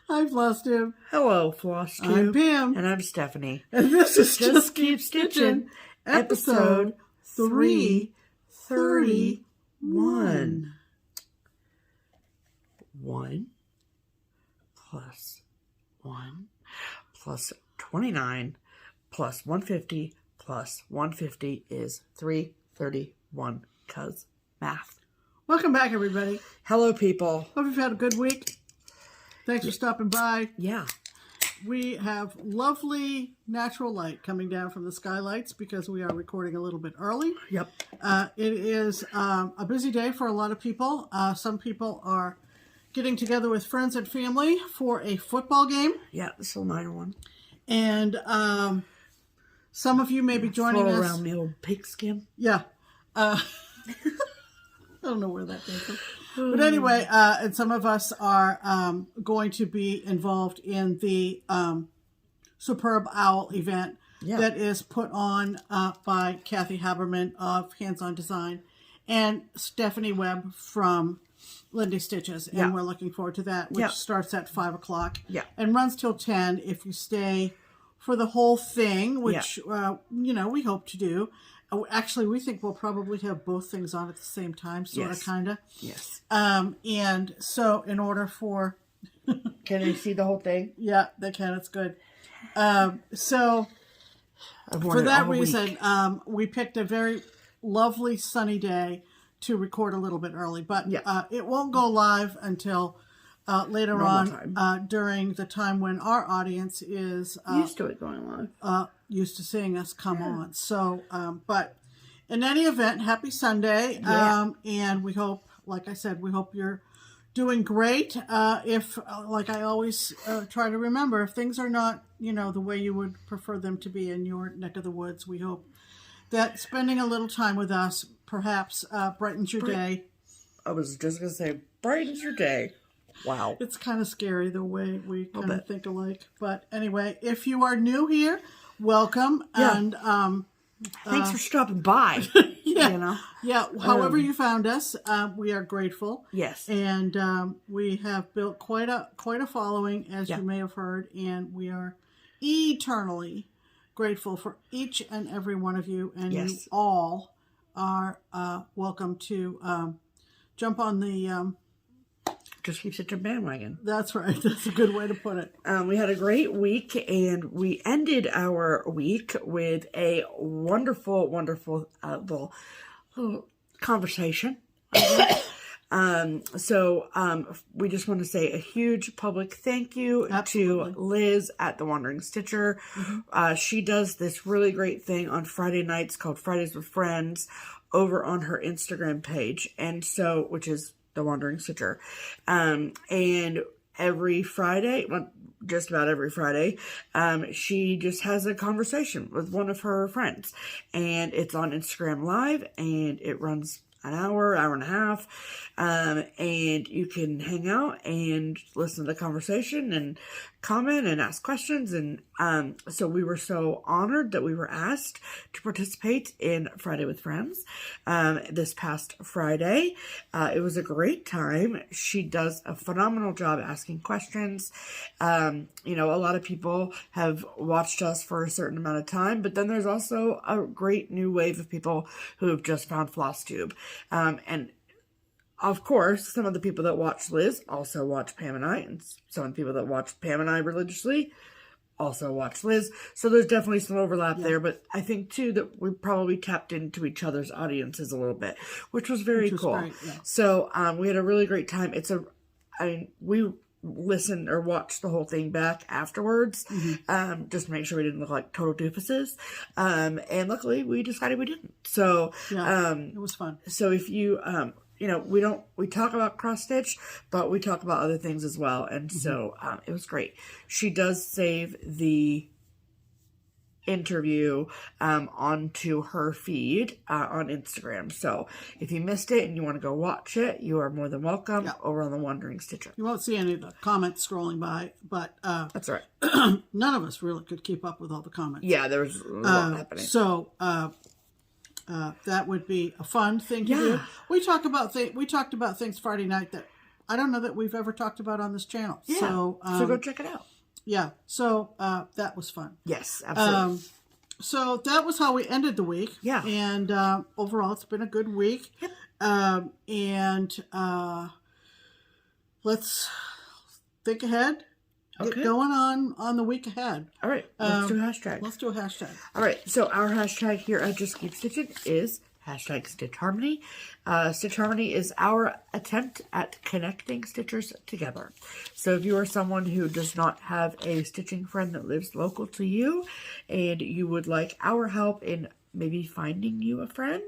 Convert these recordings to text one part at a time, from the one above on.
Hi, FlossTube. Hello, FlossTube. I'm Pam. And I'm Stephanie. And this is Just Keep Stitching, episode 331. 1 plus 1 plus 29 plus 150 plus 150 is 331, cuz math. Welcome back, everybody. Hello, people. Hope you've had a good week. Thanks for stopping by. Yeah. We have lovely natural light coming down from the skylights because we are recording a little bit early. Yep. It is a busy day for a lot of people. Some people are getting together with friends and family for a football game. Yeah, this little minor one. And some of you may be joining us. Around the old pigskin. Yeah. I don't know where that came from. But anyway, and some of us are going to be involved in the Superb Owl event that is put on by Cathy Haberman of Hands-On Design and Stephanie Webb from Lindy Stitches. And we're looking forward to that, which starts at 5 o'clock and runs till 10 if you stay for the whole thing, which, you know, we hope to do. Actually, we think we'll probably have both things on at the same time, sort of, kind of. Yes. And so in order for... Can they see the whole thing? Yeah, they can. It's good. So for that reason, we picked a very lovely sunny day to record a little bit early. But it won't go live until later on during the time when our audience is... used to it going live. Used to seeing us come on. So, but in any event, happy Sunday. And we hope, like I said, we hope you're doing great. If, like I always try to remember, if things are not, you know, the way you would prefer them to be in your neck of the woods, we hope that spending a little time with us perhaps brightens your day. I was just going to say, brightens your day. Wow. It's kind of scary the way we kind of think alike. But anyway, if you are new here, welcome. And thanks for stopping by. You know? However you found us, we are grateful. Yes. And we have built quite a following, as you may have heard, and we are eternally grateful for each and every one of you. And you all are welcome to jump on the Just Keep Stitching bandwagon. That's right. That's a good way to put it. We had a great week, and we ended our week with a wonderful, wonderful little conversation. So we just want to say a huge public thank you to Liz at The Wandering Stitcher. She does this really great thing on Friday nights called Fridays with Friends over on her Instagram page, and so, which is The Wandering Stitcher. And every Friday, well, just about every Friday, she just has a conversation with one of her friends. And it's on Instagram Live, and it runs an hour and a half. And you can hang out and listen to the conversation and comment and ask questions. And so we were so honored that we were asked to participate in Friday with Friends this past Friday. It was a great time. She does a phenomenal job asking questions. You know, a lot of people have watched us for a certain amount of time, but then there's also a great new wave of people who have just found FlossTube. And of course, some of the people that watch Liz also watch Pam and I, and some of the people that watch Pam and I religiously also watch Liz. So there's definitely some overlap there, but I think too that we probably tapped into each other's audiences a little bit, which was very cool. Great, So we had a really great time. We listened or watched the whole thing back afterwards, just to make sure we didn't look like total doofuses. And luckily we decided we didn't. So it was fun. So if you you know, we talk about cross stitch, but we talk about other things as well. And so it was great. She does save the interview onto her feed on Instagram. So if you missed it and you want to go watch it, you are more than welcome over on The Wandering Stitcher. You won't see any of the comments scrolling by, but that's right. None of us really could keep up with all the comments. Yeah, there was a lot happening. So that would be a fun thing to do. We talked about things Friday night that I don't know that we've ever talked about on this channel. Yeah. So go check it out. Yeah. So that was fun. Yes, absolutely. So that was how we ended the week. Yeah. And overall, it's been a good week. Yep. Let's think ahead. Okay. Get going on the week ahead. All right. Let's do a hashtag. Let's do a hashtag. All right. So our hashtag here at Just Keep Stitching is hashtag Stitch Harmony. Stitch Harmony is our attempt at connecting stitchers together. So if you are someone who does not have a stitching friend that lives local to you and you would like our help in maybe finding you a friend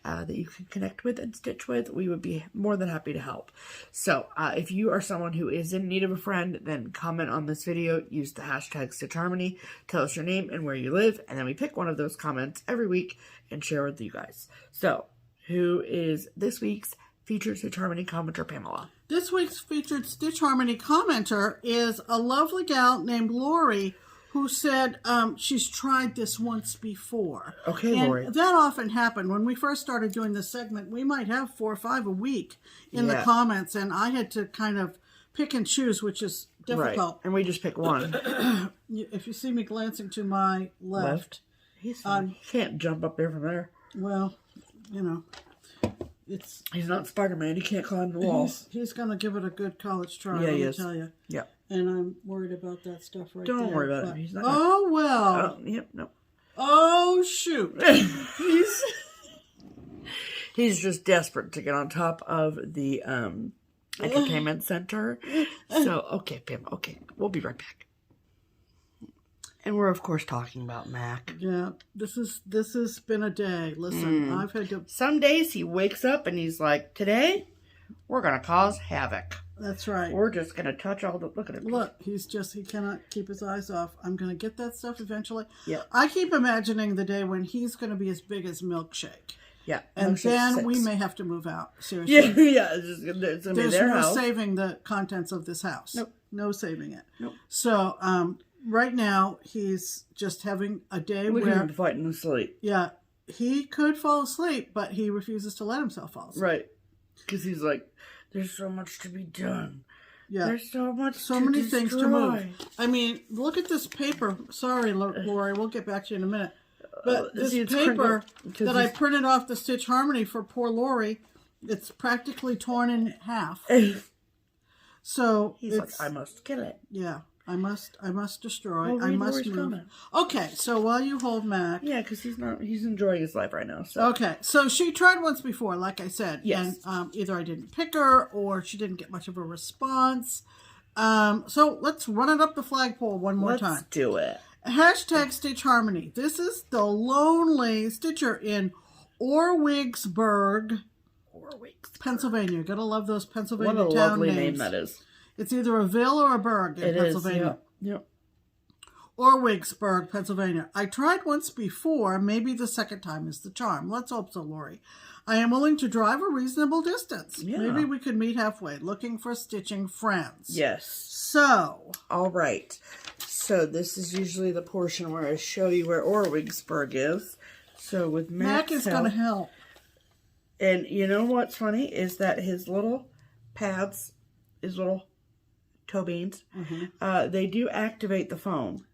that you can connect with and stitch with, we would be more than happy to help. So if you are someone who is in need of a friend, then comment on this video, use the hashtag Stitch Harmony, tell us your name and where you live, and then we pick one of those comments every week and share with you guys. So who is this week's featured Stitch Harmony commenter, Pamela? This week's featured Stitch Harmony commenter is a lovely gal named Lori, who said she's tried this once before. Okay, and Lori. That often happened. When we first started doing this segment, we might have 4 or 5 a week in the comments, and I had to kind of pick and choose, which is difficult. Right. And we just pick one. If you see me glancing to my left. He's fine. He can't jump up there from there. Well, you know, he's not Spider-Man. He can't climb the wall. He's going to give it a good college try, yeah, let me tell you. Yeah. And I'm worried about that stuff right there. Don't worry about it. He's not oh, well. Yep, no. Oh, shoot. He's just desperate to get on top of the entertainment center. So, okay, Pam. Okay, we'll be right back. And we're, of course, talking about Mac. Yeah, this has been a day. Listen, I've had to... Some days he wakes up and he's like, today, we're going to cause havoc. That's right. We're just going to touch all the... Look at him. Look, he cannot keep his eyes off. I'm going to get that stuff eventually. Yeah. I keep imagining the day when he's going to be as big as Milkshake. Yeah. And then we may have to move out. Seriously. Yeah. It's going to be their There's no house. saving the contents of this house. Nope. No saving it. Nope. So, right now, he's just having a day Look where... at him fighting in sleep. Yeah. He could fall asleep, but he refuses to let himself fall asleep. Right. Because he's like, there's so much to be done. Yeah. There's so many things to move. I mean, look at this paper. Sorry, Lori, we'll get back to you in a minute. But this paper that I printed off the Stitch Harmony for poor Lori, it's practically torn in half. So he's like, I must kill it. Yeah. I must destroy. Well, I must Lori's move. comment. Okay, so while you hold Mac. Yeah, because he's enjoying his life right now. So. Okay, so she tried once before, like I said. Yes. And either I didn't pick her or she didn't get much of a response. So let's run it up the flagpole one more time. Let's do it. Hashtag Stitch Harmony. This is the lonely stitcher in Orwigsburg, Pennsylvania. Gotta love those Pennsylvania town names. What a lovely name that is. It's either a ville or a burg in Pennsylvania. Yep. Orwigsburg, Pennsylvania. I tried once before. Maybe the second time is the charm. Let's hope so, Lori. I am willing to drive a reasonable distance. Yeah. Maybe we could meet halfway. Looking for stitching friends. Yes. So. All right. So this is usually the portion where I show you where Orwigsburg is. So with Mac is going to help. And you know what's funny is that his little pads, his little toe beans, they do activate the phone.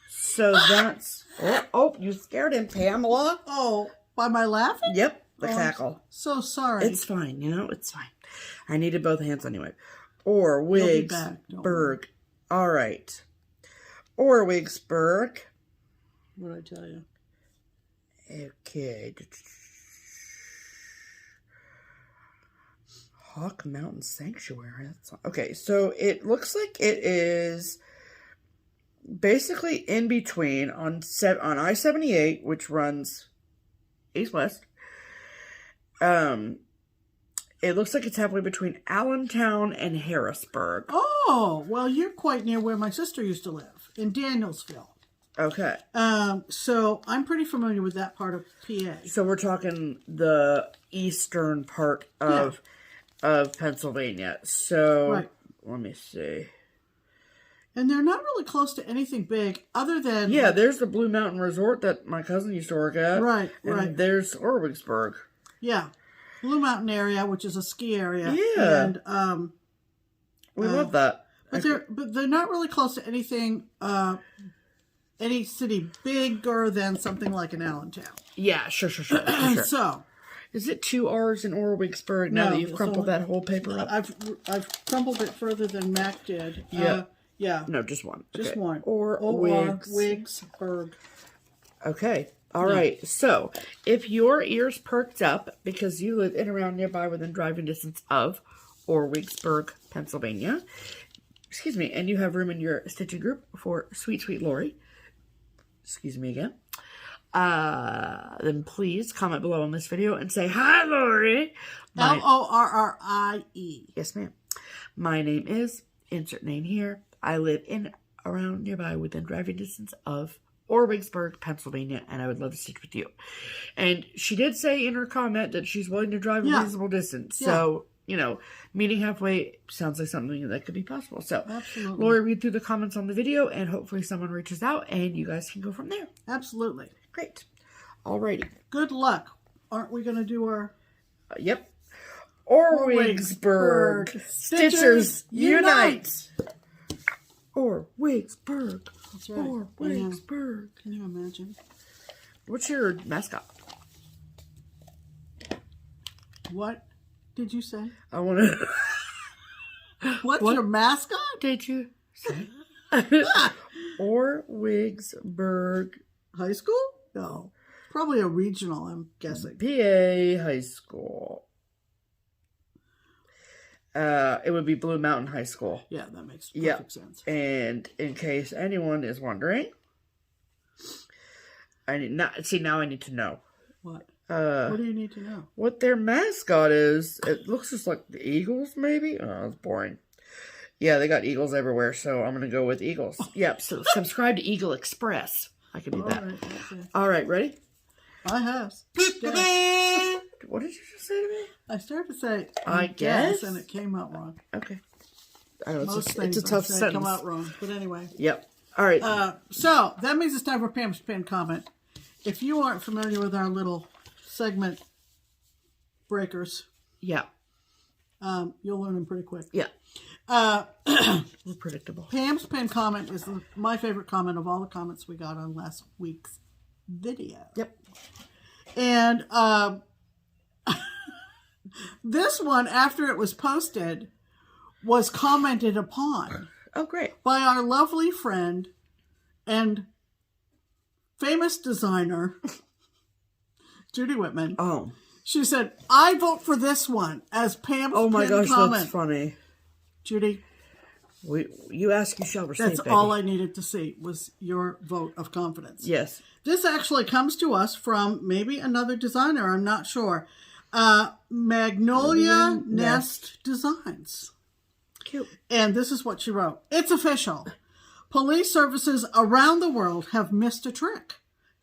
So that's... Oh, you scared him, Pamela. Oh, by my laughing? Yep, the cackle. So sorry. It's fine, it's fine. I needed both hands anyway. Orwigsburg. All right. Orwigsburg. What did I tell you? Okay. Hawk Mountain Sanctuary. Okay, so it looks like it is basically in between on I-78, which runs east-west. It looks like it's halfway between Allentown and Harrisburg. Oh, well, you're quite near where my sister used to live, in Danielsville. Okay. So I'm pretty familiar with that part of PA. So we're talking the eastern part of Pennsylvania. So let me see. And they're not really close to anything big other than... Yeah, there's the Blue Mountain Resort that my cousin used to work at. Right. And there's Orwigsburg. Yeah. Blue Mountain area, which is a ski area. Yeah. And we love that. But they're not really close to anything, any city bigger than something like an Allentown. Yeah, sure. So, is it 2 R's in Orwigsburg now that you've crumpled that whole paper up? I've crumpled it further than Mac did. Yeah. Yeah. No, just one. Just okay. one. Orwigsburg. Okay. All Yeah. right. So, if your ears perked up because you live in around nearby within driving distance of Orwigsburg, Pennsylvania, excuse me, and you have room in your stitching group for Sweet Sweet Lori, excuse me again, then please comment below on this video and say, "Hi, Lori." Lorrie. Yes, ma'am. My name is, insert name here. I live in around nearby within driving distance of Orwigsburg, Pennsylvania, and I would love to stitch with you. And she did say in her comment that she's willing to drive a reasonable distance. Yeah. So, you know, meeting halfway sounds like something that could be possible. So, absolutely. Lori, read through the comments on the video, and hopefully someone reaches out, and you guys can go from there. Absolutely. Great. Alrighty. Good luck. Aren't we going to do our... Yep. Orwigsburg. Stitchers unite. Orwigsburg. That's right. Orwigsburg. Can you imagine? What's your mascot? What did you say? I want to... What's your mascot? Did you say? Orwigsburg. High school? No. Probably a regional, I'm guessing. PA High School. It would be Blue Mountain High School. Yeah, that makes perfect sense. And in case anyone is wondering, now I need to know. What? What do you need to know? What their mascot is. It looks just like the Eagles, maybe? Oh, that's boring. Yeah, they got eagles everywhere, so I'm going to go with eagles. Yep, so subscribe to Eagle Express. I can do that. Right, okay. All right, ready? I have. What did you just say to me? I started to say, I guess, and it came out wrong. Okay. I know, It's a tough sentence. Come out wrong, but anyway. Yep. All right. So that means it's time for Pam's pinned comment. If you aren't familiar with our little segment breakers, you'll learn them pretty quick. Yeah. We're predictable. Pam's pinned comment is my favorite comment of all the comments we got on last week's video. Yep. And this one, after it was posted, was commented upon. Oh, great. By our lovely friend and famous designer, Judy Whitman. Oh. She said, I vote for this one as Pam's Oh my gosh, comment. that's funny. Judy. You ask, you shall receive. That's baby. All I needed to see was your vote of confidence. Yes. This actually comes to us from maybe another designer, I'm not sure. Magnolia Nest Designs. Cute. And this is what she wrote. It's official. Police services around the world have missed a trick.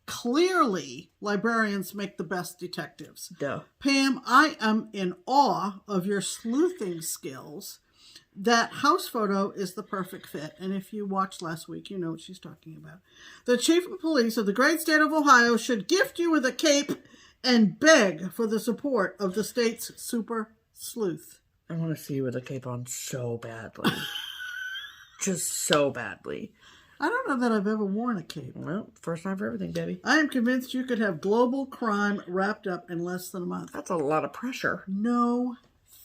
Clearly, librarians make the best detectives. Duh. Pam, I am in awe of your sleuthing skills. That house photo is the perfect fit. And if you watched last week, you know what she's talking about. The chief of police of the great state of Ohio should gift you with a cape and beg for the support of the state's super sleuth. I want to see you with a cape on so badly. Just so badly. I don't know that I've ever worn a cape. Well, first time for everything, baby. I am convinced you could have global crime wrapped up in less than a month. That's a lot of pressure. No,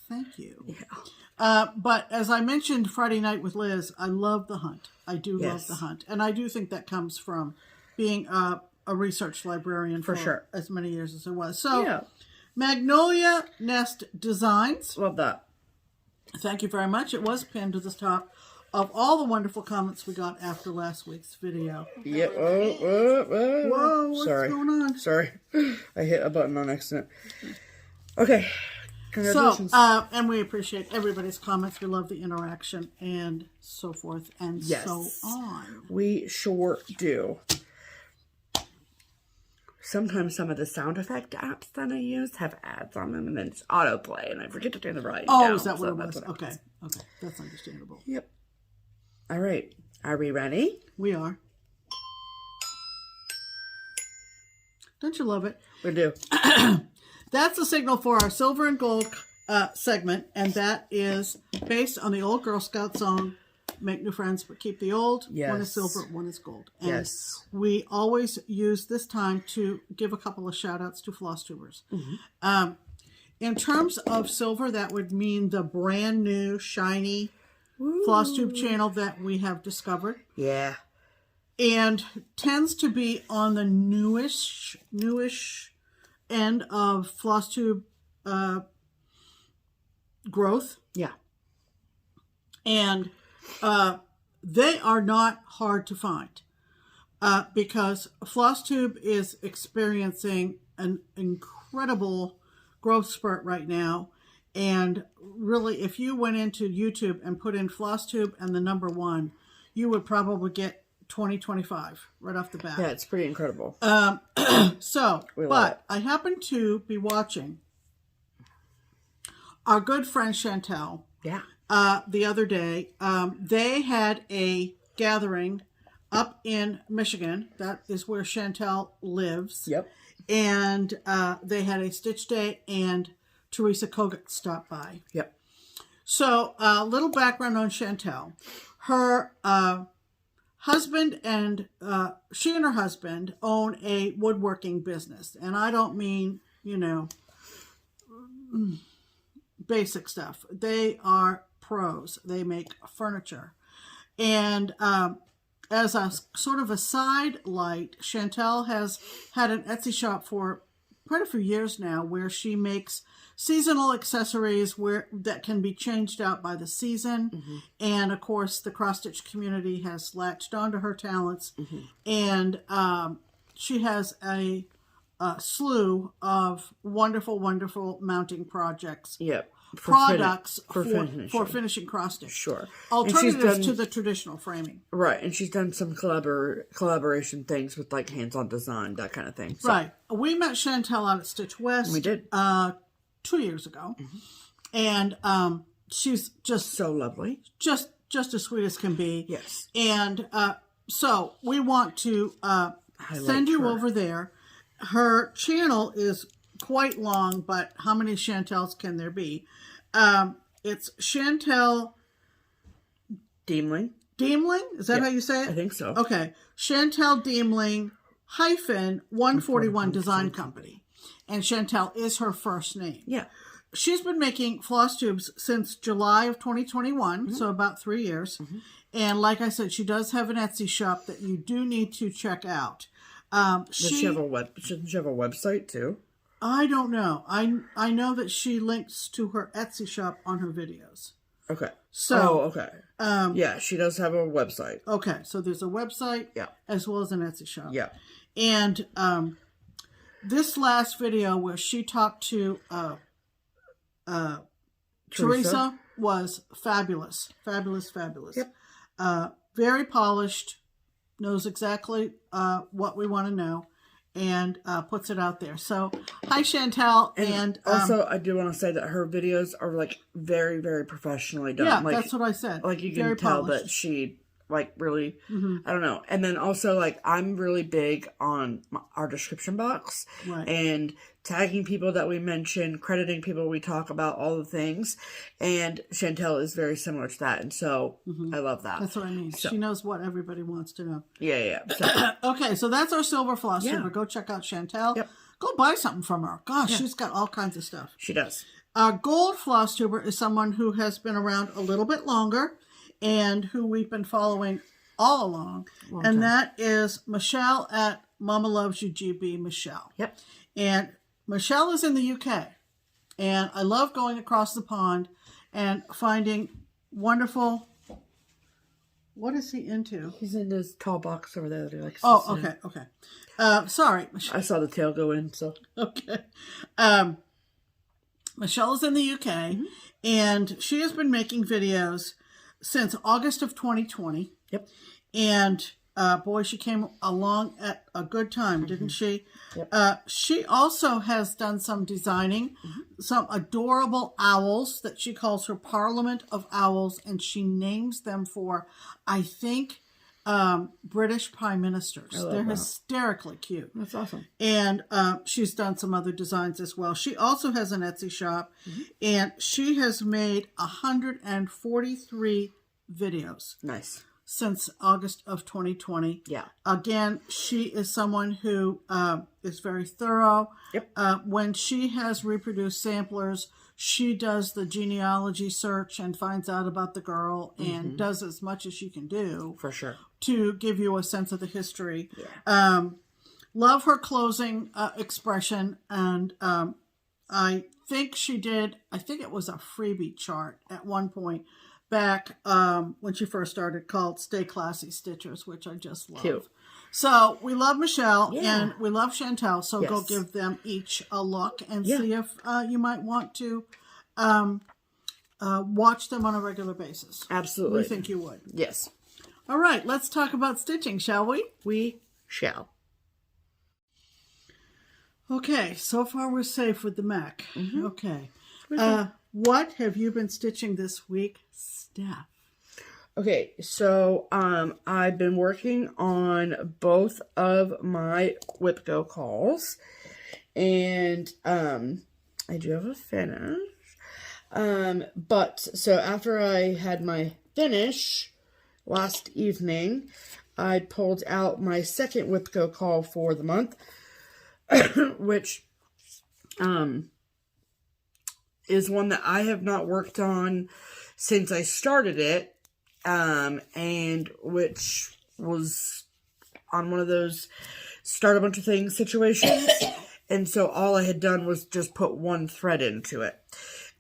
thank you. Yeah. But as I mentioned Friday night with Liz, I love the hunt. I do love the hunt. And I do think that comes from being a research librarian for sure as many years as I was. So, Magnolia Nest Designs. Love that. Thank you very much. It was pinned to the top of all the wonderful comments we got after last week's video. Yep. Whoa, what's going on? Sorry. I hit a button on accident. Okay. Congratulations. So, and we appreciate everybody's comments. We love the interaction and so forth and so on. We sure do. Sometimes some of the sound effect apps that I use have ads on them, and then it's autoplay, and I forget to turn the volume down. Oh, is that what it was? Okay. That's understandable. Yep. All right. Are we ready? We are. Don't you love it? We do. that's the signal for our silver and gold segment, and that is based on the old Girl Scout song, "Make new friends, but keep the old." Yes. One is silver, one is gold. And Yes. we always use this time to give a couple of shout outs to FlossTubers. In terms of silver, that would mean the brand new, shiny FlossTube channel that we have discovered. Yeah. And tends to be on the newish end of FlossTube growth. Yeah. And they are not hard to find because FlossTube is experiencing an incredible growth spurt right now. And really, if you went into YouTube and put in FlossTube and the number 1, you would probably get 2025 right off the bat. Yeah, it's pretty incredible. But I happen to be watching our good friend Chantel. Yeah. The other day, they had a gathering up in Michigan. That is where Chantel lives. Yep. And they had a stitch day, and Teresa Kogut stopped by. Yep. So, a little background on Chantel. Her husband and she and her husband own a woodworking business, and I don't mean, basic stuff. They are pros. They make furniture. And as a sort of a side light, Chantel has had an Etsy shop for quite a few years now where she makes seasonal accessories that can be changed out by the season. And of course, the cross-stitch community has latched onto her talents. And she has a slew of wonderful, wonderful mounting projects. Yep. Products for finishing. finishing cross stitch. Sure. Alternatives to the traditional framing. Right. And she's done some collaboration things with like hands-on design, that kind of thing. So. Right. We met Chantel out at Stitch West. We did. 2 years ago. And she's just so lovely. Just as sweet as can be. Yes. And so we want to send you over there. Her channel is quite long, but how many Chantels can there be? It's Chantel Diemling. Diemling? Is that how you say it? I think so. Okay. Chantel Diemling -141 Design Company. And Chantel is her first name. Yeah. She's been making floss tubes since July of 2021, so about 3 years. And like I said, she does have an Etsy shop that you do need to check out. Does she have a website too? I don't know. I know that she links to her Etsy shop on her videos. Okay. So, okay. Yeah, she does have a website. Okay, so there's a website as well as an Etsy shop. Yeah. And this last video where she talked to Teresa was fabulous. Fabulous, fabulous. Yep. Very polished, knows exactly what we want to know, and puts it out there. So, hi Chantel. And also, I do want to say that her videos are like very, very professionally done. Yeah, like, that's what I said. Like you can very tell polished. that she like really, I don't know. And then also like I'm really big on our description box and tagging people that we mention, crediting people we talk about, all the things. And Chantel is very similar to that. And so I love that. That's what I mean. So, she knows what everybody wants to know. Yeah. So, okay, so that's our silver floss tuber. Go check out Chantel. Yep. Go buy something from her. Gosh, she's got all kinds of stuff. She does. Our gold floss tuber is someone who has been around a little bit longer and who we've been following all along. And that is Michelle at Mama Loves You GB Michelle. Yep. And Michelle is in the UK. And I love going across the pond and finding wonderful... What is he into? He's in this tall box over there that he likes to sit in. Okay. Sorry. I saw the tail go in, so... Okay. Michelle is in the UK, and she has been making videos since August of 2020. Yep. And boy, she came along at a good time, didn't she? Yep. She also has done some designing, some adorable owls that she calls her Parliament of Owls, and she names them for, I think, British prime ministers. They're that. hysterically cute. That's awesome. And she's done some other designs as well. She also has an Etsy shop, and she has made 143 videos. Nice. Since August of 2020. Yeah. Again, she is someone who is very thorough. Yep. When she has reproduced samplers, she does the genealogy search and finds out about the girl and does as much as she can do. For sure. To give you a sense of the history. Yeah. Love her closing expression. And I think it was a freebie chart at one point back when she first started, called Stay Classy Stitchers, which I just love. Cute. So we love Michelle and we love Chantel. So Yes. go give them each a look and see if you might want to watch them on a regular basis. Absolutely. We think you would. Yes. All right, let's talk about stitching, shall we? We shall. Okay, so far we're safe with the Mac. Okay. What have you been stitching this week, Steph? Okay, so I've been working on both of my WIPGO calls, and I do have a finish. But so after I had my finish last evening, I pulled out my second WIPGO call for the month, which is one that I have not worked on since I started it, and which was on one of those start a bunch of things situations. And so all I had done was just put one thread into it.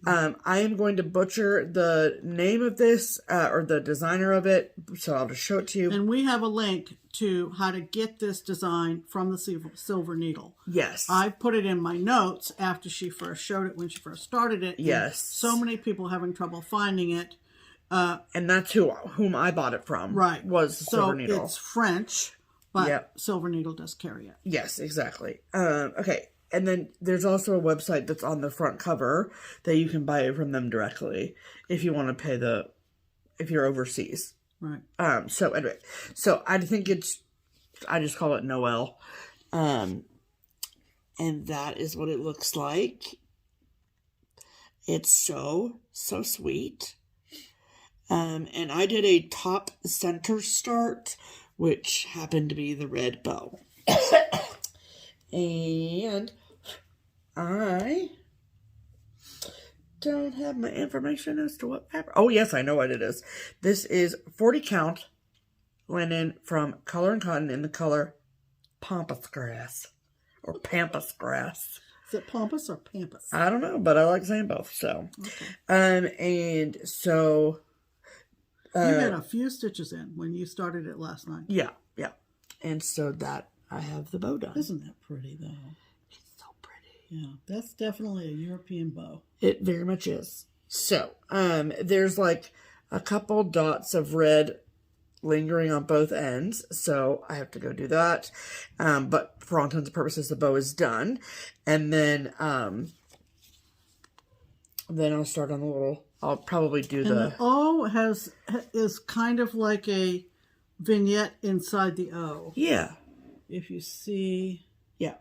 I am going to butcher the name of this, or the designer of it, so I'll just show it to you. And we have a link to how to get this design from the Silver Needle. Yes. I put it in my notes after she first showed it, when she first started it. Yes. So many people having trouble finding it. And that's whom I bought it from. Right. Was the Silver Needle. It's French, but Silver Needle does carry it. Yes, exactly. Okay. And then there's also a website that's on the front cover that you can buy it from them directly if you want to pay if you're overseas. Right. So anyway, so I think I just call it Noel. And that is what it looks like. It's so sweet. And I did a top center start, which happened to be the red bow. And I don't have my information as to what fabric. Oh, yes, I know what it is. This is 40 count linen from Color and Cotton in the color Pampas Grass or Pampas Grass. Is it Pampas or Pampas? I don't know, but I like saying both. So, okay. And so you had a few stitches in when you started it last night. Yeah. And so that I have the bow done. Isn't that pretty, though? It's so pretty. Yeah, that's definitely a European bow. It very much is. So, there's like a couple dots of red lingering on both ends, so I have to go do that. But for all intents and purposes, the bow is done. And then I'll start on the little. I'll probably do the O is kind of like a vignette inside the O. Yeah. If you see, yeah,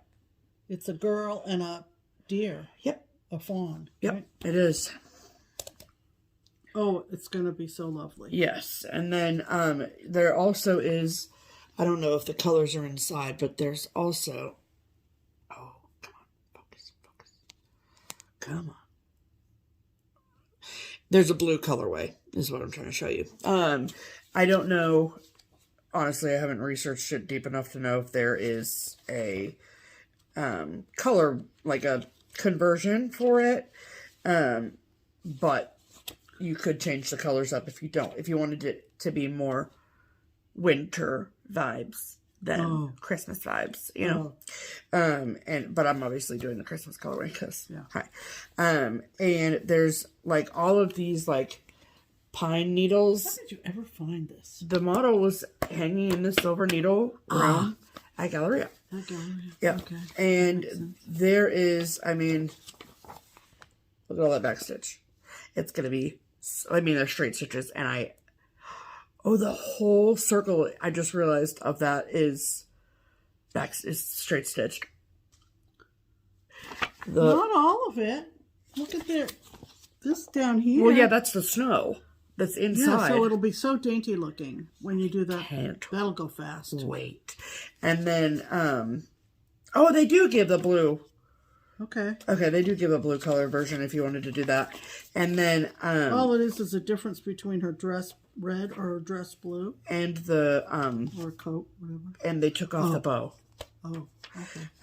it's a girl and a deer. Yep. A fawn. Yep, right? It is. Oh, it's going to be so lovely. Yes, and then there also is, I don't know if the colors are inside, but there's also, oh, come on, focus. Come on. There's a blue colorway, is what I'm trying to show you. I don't know. Honestly, I haven't researched it deep enough to know if there is a color, like a conversion for it. But you could change the colors up if you don't. If you wanted it to be more winter vibes than Christmas vibes, you know. But I'm obviously doing the Christmas colorway because hi. And there's like all of these like pine needles. How did you ever find this? The model was hanging in the Silver Needle room at Galleria. At Galleria. Yeah. Okay. And there is, I mean, look at all that back stitch. It's going to be, I mean, they're straight stitches, and Oh, the whole circle, I just realized, of that is straight stitched. Not all of it. Look at this down here. Well, yeah, that's the snow that's inside. Yeah, so it'll be so dainty looking when you do that. Can't That'll go fast. wait. And then, oh, they do give the blue. Okay. Okay, they do give a blue color version if you wanted to do that. And then, all it is a difference between her dress red or her dress blue. And the, or coat, whatever. And they took off the bow. Oh,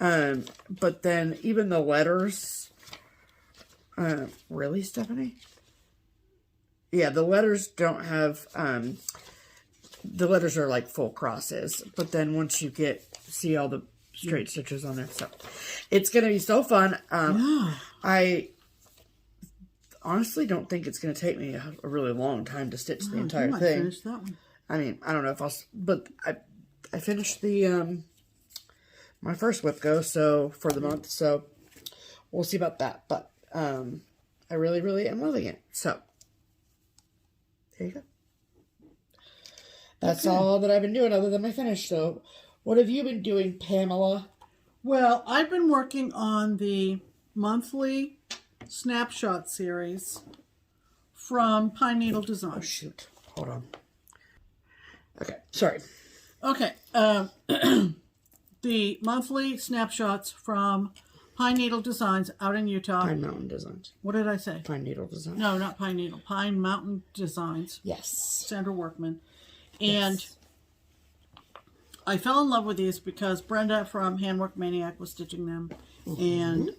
okay. But then even the letters, really, Stephanie? Yeah, the letters don't have, the letters are like full crosses. But then once you see all the straight stitches on there, so it's going to be so fun. Yeah. I honestly don't think it's going to take me a really long time to stitch the entire thing. Finish that one. I mean, I don't know if but I finished the, my first WIPGO, so for the month, so we'll see about that. But I really, really am loving it. So there you go. That's all that I've been doing other than my finish. So what have you been doing, Pamela? Well, I've been working on the monthly snapshot series from Pine Needle Design. Oh, shoot. Hold on. Okay, sorry. Okay. The monthly snapshots from Pine Needle Designs out in Utah. Pine Mountain Designs. What did I say? Pine Needle Designs. No, not Pine Needle. Pine Mountain Designs. Yes. Sandra Workman. And I fell in love with these because Brenda from Handwork Maniac was stitching them. And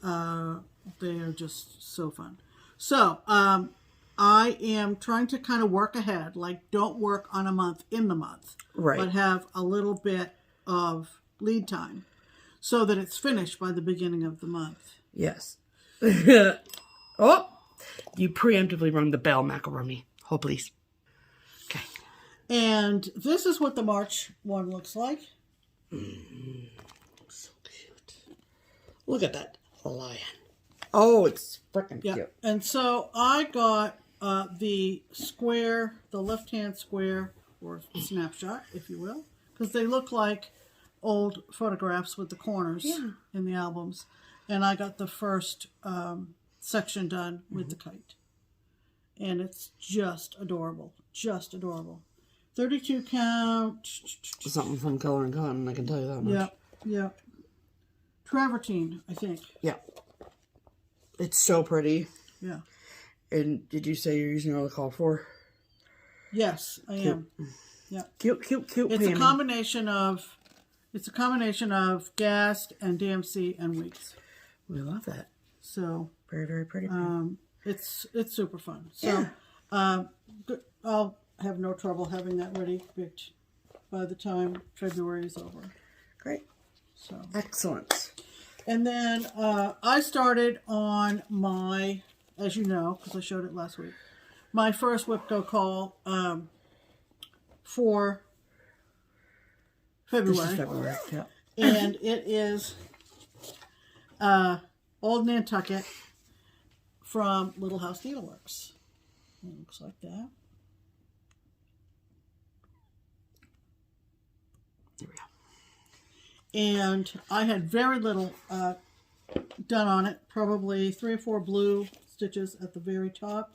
they are just so fun. So, I am trying to kind of work ahead. Like, don't work on a month in the month. Right. But have a little bit of lead time so that it's finished by the beginning of the month. Yes. Oh, you preemptively rung the bell, macaroni. Hold, please. Okay. And this is what the March one looks like. So cute. Look at that lion. Oh, it's freaking cute. And so I got the square, the left-hand square, or snapshot, if you will, because they look like old photographs with the corners in the albums. And I got the first section done with the kite. And it's just adorable. Just adorable. 32 count. Something from Color and Cotton, I can tell you that much. Yeah. Travertine, I think. Yeah. It's so pretty. Yeah. And did you say you're using all the call for? Yes, I am. Yeah. Cute. It's a combination of Gast and DMC and Weeks. We love that. So very, very pretty. It's super fun. So I'll have no trouble having that ready picked by the time February is over. Great. So excellent. And then I started on my, as you know, because I showed it last week, my first WIPGO call for February. This is February, yeah. And it is Old Nantucket from Little House Needleworks. It looks like that. There we go. And I had very little done on it, probably 3 or 4 blue stitches at the very top.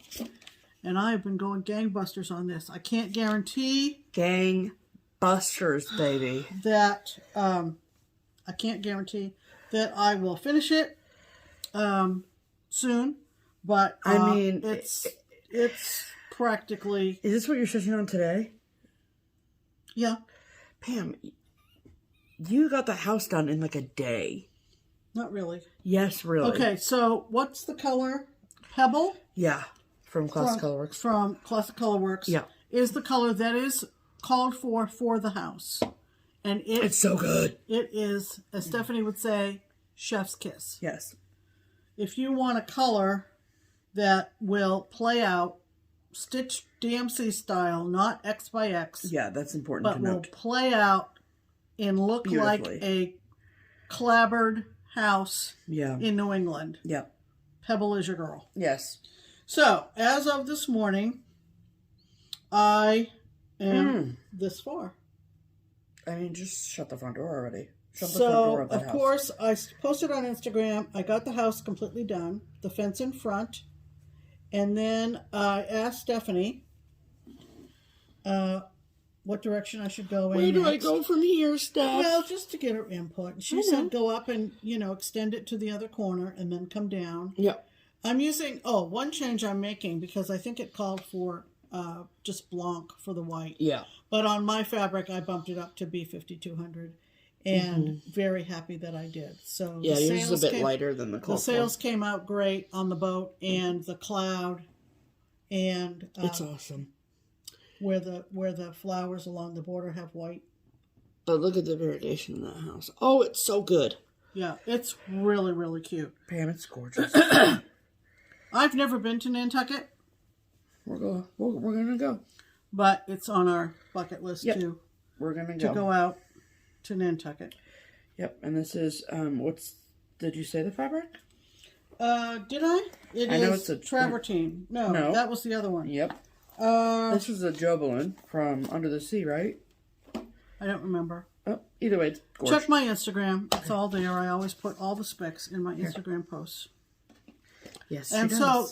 And I have been going gangbusters on this. I can't guarantee gangbusters, baby. That I can't guarantee that I will finish it soon, but I mean, it's practically. Is this what you're stitching on today? Yeah, Pam. You got the house done in like a day. Not really. Yes, really. Okay, so what's the color? Pebble? Yeah, from Classic Colorworks. From Classic Colorworks. Yeah. Is the color that is called for the house. And it's so good. It is, as Stephanie would say, chef's kiss. Yes. If you want a color that will play out stitch DMC style, not X by X. Yeah, that's important but to note. will play out and look like a clabbered house in New England. Yeah. Pebble is your girl. Yes. So, as of this morning, I and this far. I mean, just shut the front door already. Shut the front door of that house. Course, I posted on Instagram. I got the house completely done, the fence in front, and then I asked Stephanie what direction I should go in. Where do I go from here, Steph? Well, just to get her input. She said go up and, extend it to the other corner and then come down. Yep. I'm using, one change I'm making because I think it called for just blanc for the white. Yeah. But on my fabric, I bumped it up to B5200 and very happy that I did. So yeah, yours is a bit lighter than the cloth. The sails came out great on the boat and the cloud and it's awesome. Where the flowers along the border have white. But look at the variegation in that house. Oh, it's so good. Yeah, it's really, really cute. Pam, it's gorgeous. I've never been to Nantucket. We're gonna go. But it's on our bucket list too. We're gonna to go out to Nantucket. Yep, and this is did you say the fabric? Did I? I know it's a travertine. No, that was the other one. Yep. This is a Jovelin from Under the Sea, right? I don't remember. Oh, either way, it's gorgeous. Check my Instagram. It's all there. I always put all the specs in my Instagram posts. Yes, and so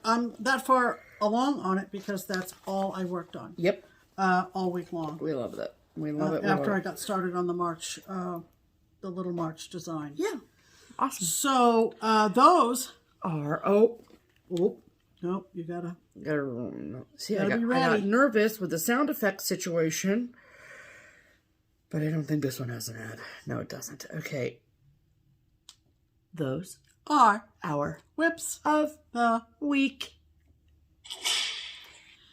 I'm that far along on it because that's all I worked on. Yep. All week long. We love that. We love it. After I got started on the March, the little March design. Yeah. Awesome. So those are nope, you gotta see. I got nervous with the sound effect situation, but I don't think this one has an ad. No, it doesn't. Okay. Those are our whips of the week.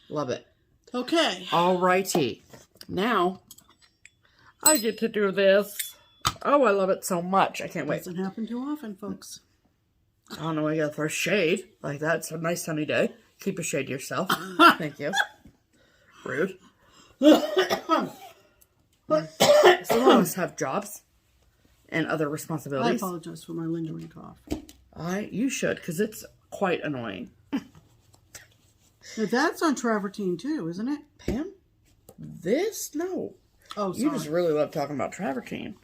Love it. Okay. Alrighty. Now I get to do this. Oh, I love it so much. I can't wait. Doesn't happen too often, folks. I don't know. I got to throw shade like that. It's a nice sunny day. Keep a shade to yourself. Thank you. Rude. Some of us have jobs and other responsibilities. I apologize for my lingering cough. You should, because it's quite annoying. Now that's on travertine too, isn't it? Pam? This? No. Oh, sorry. You just really love talking about travertine.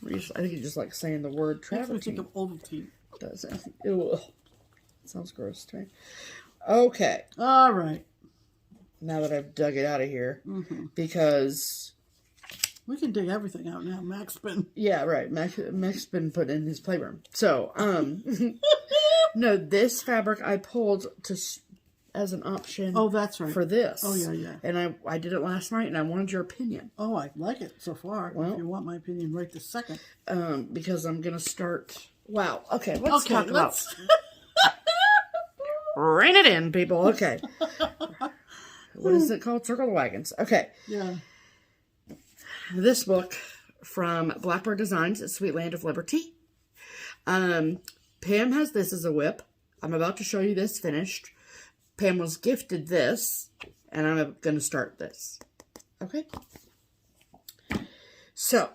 I think you just like saying the word travertine. Makes me think of Ovaltine. Does it? It sounds gross to me. Okay. All right. Now that I've dug it out of here, because we can dig everything out now. Mac's been Mac's been put in his playroom. So no, this fabric I pulled as an option. Oh, that's right. For this. Oh yeah. And I did it last night, and I wanted your opinion. Oh, I like it so far. Well, if you want my opinion right this second. Because I'm gonna start. Wow. Okay. Let's talk about. Rein it in, people. Okay. What is it called? Circle the Wagons. Okay. Yeah. This book from Blackbird Designs, Sweet Land of Liberty. Pam has this as a whip. I'm about to show you this finished. Pam was gifted this, and I'm going to start this. Okay? So,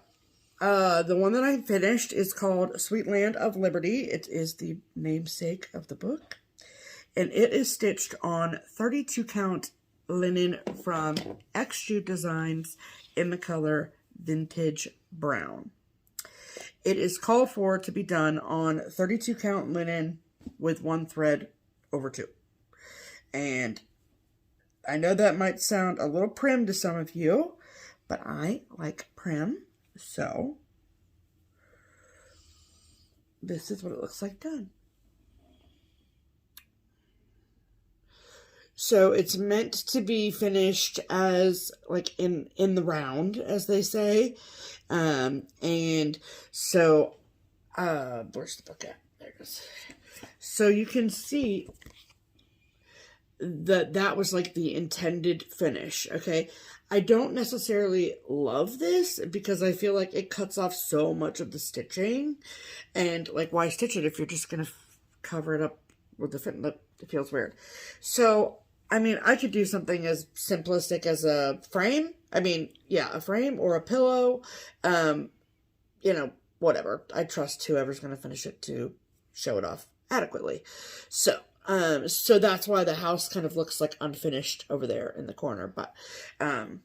the one that I finished is called Sweet Land of Liberty. It is the namesake of the book. And it is stitched on 32 count linen from xJudesign in the color Vintage Brown. It is called for to be done on 32 count linen with 1 thread over 2. And I know that might sound a little prim to some of you, but I like prim, so this is what it looks like done. So it's meant to be finished as like in the round, as they say. And so where's the book at? There it is. So you can see that was like the intended finish. Okay. I don't necessarily love this because I feel like it cuts off so much of the stitching, and like, why stitch it if you're just going to cover it up with the fit? It feels weird. So, I mean, I could do something as simplistic as a frame. I mean, yeah, a frame or a pillow, whatever. I trust whoever's going to finish it to show it off adequately. So, So that's why the house kind of looks like unfinished over there in the corner. But I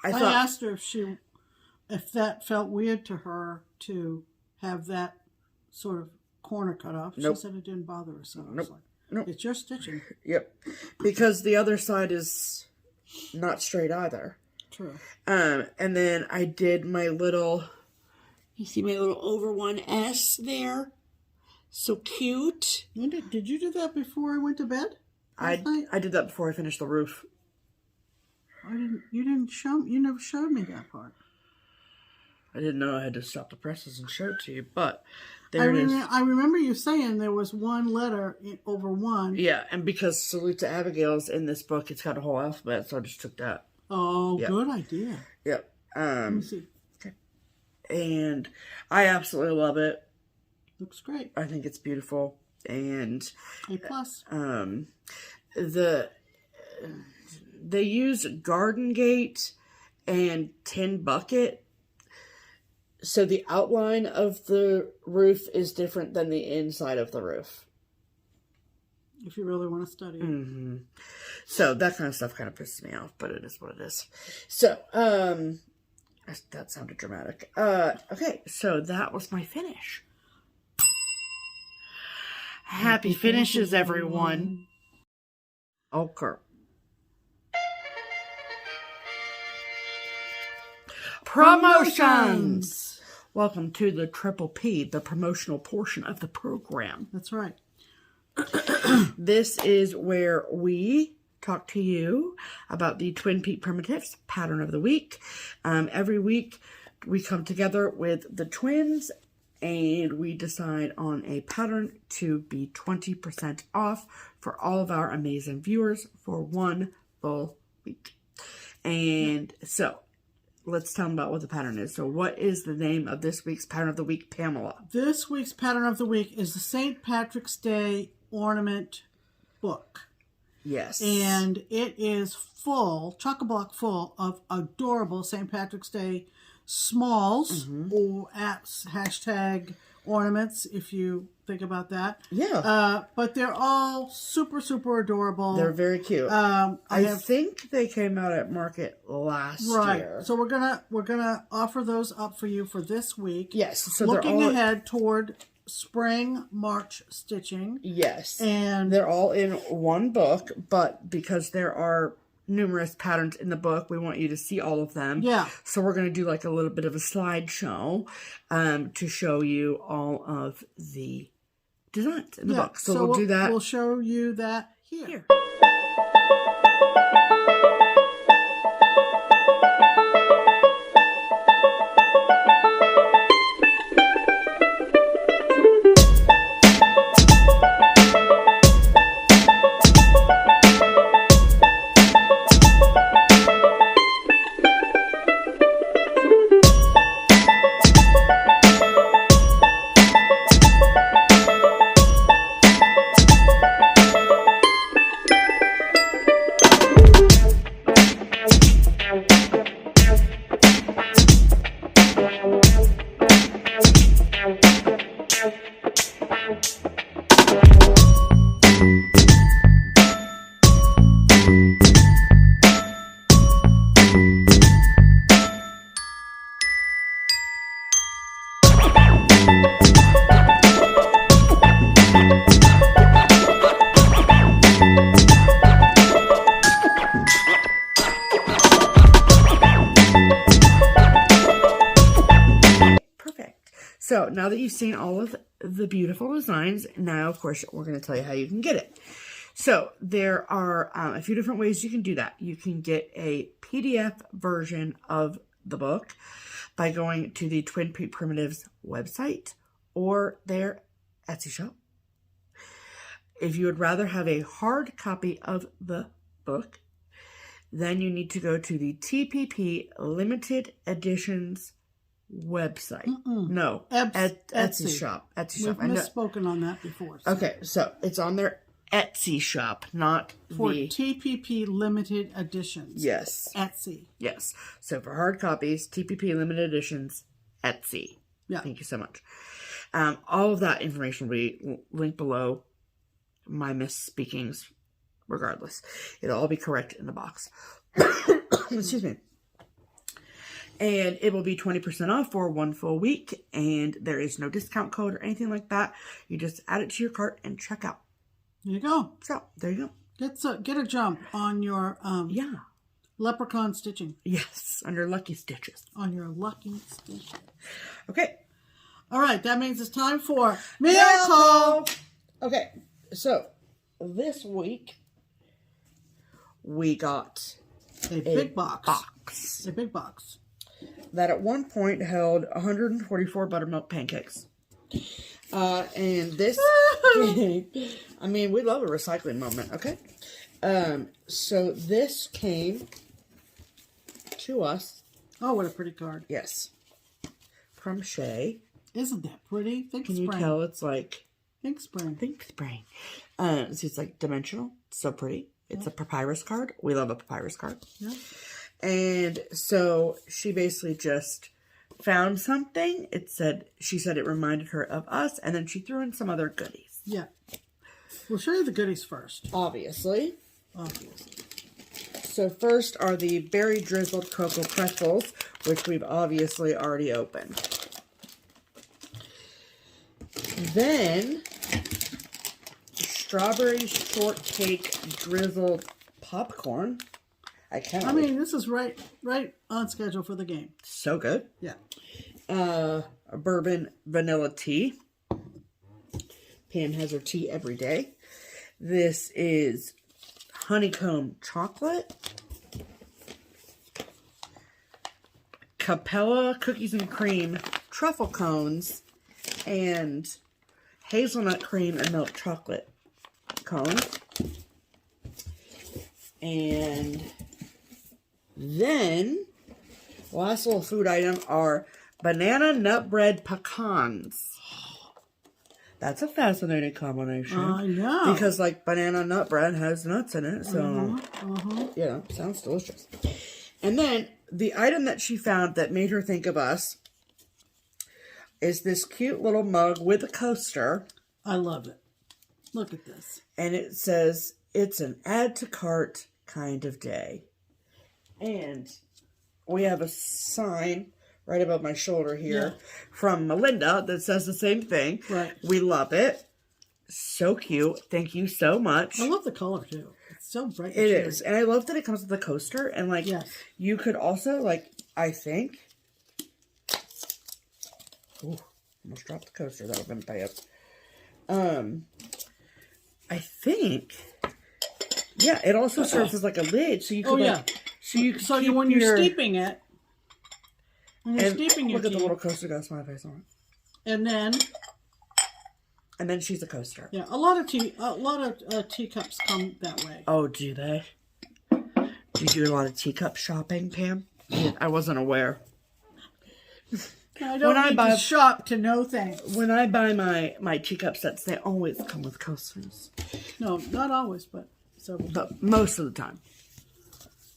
asked her if that felt weird to her to have that sort of corner cut off. Nope. She said it didn't bother her. So I Nope. was like, Nope. It's your stitching. Yep. Because the other side is not straight either. True. And then I did my little, you see my little over 1S there? So cute. Did you do that before I went to bed? I did that before I finished the roof. You never showed me that part. I didn't know I had to stop the presses and show it to you, but there it is. I remember you saying there was one letter over one. Yeah, and because Salute to Abigail's in this book, it's got a whole alphabet, so I just took that. Oh, yep. Good idea. Yep. Let me see. Okay. And I absolutely love it. Looks great. I think it's beautiful. And A+. They use Garden Gate and Tin Bucket. So the outline of the roof is different than the inside of the roof. If you really want to study it. Mm-hmm. So that kind of stuff kind of pisses me off, but it is what it is. So, that sounded dramatic. Okay, so that was my finish. Happy finishes, everyone. Okay. Promotions! Welcome to the Triple P, the promotional portion of the program. That's right. This is where we talk to you about the Twin Peak Primitives pattern of the week. Every week we come together with the twins and we decide on a pattern to be 20% off for all of our amazing viewers for one full week. And so let's tell them about what the pattern is. So what is the name of this week's pattern of the week, Pamela? This week's pattern of the week is the St. Patrick's Day ornament book. Yes. And it is full, chock-a-block full of adorable St. Patrick's Day smalls or hashtag ornaments, if you think about that. Yeah. But they're all super, super adorable. They're very cute. I think they came out at market last year. So we're gonna offer those up for you for this week. Yes. So looking ahead toward spring March stitching. Yes. And they're all in one book, but because there are numerous patterns in the book, we want you to see all of them. Yeah. So we're going to do like a little bit of a slideshow to show you all of the designs in the book. So we'll do that. We'll show you that here. So now that you've seen all of the beautiful designs, now, of course, we're going to tell you how you can get it. So there are a few different ways you can do that. You can get a PDF version of the book by going to the Twin Peak Primitives website or their Etsy shop. If you would rather have a hard copy of the book, then you need to go to the TPP Limited Editions website. No, Etsy shop. Etsy shop. We've misspoken on that before. So. Okay, so it's on their Etsy shop, not for TPP Limited Editions. Yes. Etsy. Yes. So for hard copies, TPP Limited Editions, Etsy. Yeah. Thank you so much. All of that information will be linked below my misspeakings regardless. It'll all be correct in the box. Excuse me. And it will be 20% off for 1 full week. And there is no discount code or anything like that. You just add it to your cart and check out. There you go. So, there you go. Get a jump on your yeah. leprechaun stitching. Yes, on your lucky stitches. On your lucky stitches. Okay. All right, that means it's time for mail call. Okay, so this week we got a big box. A big box. That at one point held 144 buttermilk pancakes. And this, I mean, we love a recycling moment, okay? So this came to us. Oh, what a pretty card. Yes. From Shay. Isn't that pretty? Think Can spring. you tell it's like... Think spring. Think spring. So it's like dimensional. So pretty. It's a papyrus card. We love a papyrus card. Yeah. And so she basically just found something. She said it reminded her of us, and then she threw in some other goodies. Yeah. We'll show you the goodies first. Obviously. So first are the berry drizzled cocoa pretzels, which we've obviously already opened. Then strawberry shortcake drizzled popcorn. I mean, this is right on schedule for the game. So good. Yeah. Bourbon vanilla tea. Pam has her tea every day. This is honeycomb chocolate. Capella cookies and cream truffle cones. And hazelnut cream and milk chocolate cones. And then, last little food item are banana nut bread pecans. That's a fascinating combination. I know. Because, like, banana nut bread has nuts in it. So, yeah, sounds delicious. And then, the item that she found that made her think of us is this cute little mug with a coaster. I love it. Look at this. And it says, it's an add to cart kind of day. And we have a sign right above my shoulder here from Melinda that says the same thing. Right. We love it. So cute. Thank you so much. I love the color too. It's so bright. It is. And I love that it comes with a coaster. And like, you could also, like, I think. Ooh, almost dropped the coaster. That would have been bad. I think. Yeah, it also serves as like a lid. So you could when you're steeping it. When you're steeping your look at tea, the little coaster got a smiley face on it. And then she's a coaster. Yeah, a lot of teacups come that way. Oh, do they? Do you do a lot of teacup shopping, Pam? I wasn't aware. I don't need to shop to know things. When I buy my teacup sets, they always come with coasters. No, not always, but several. But most of the time.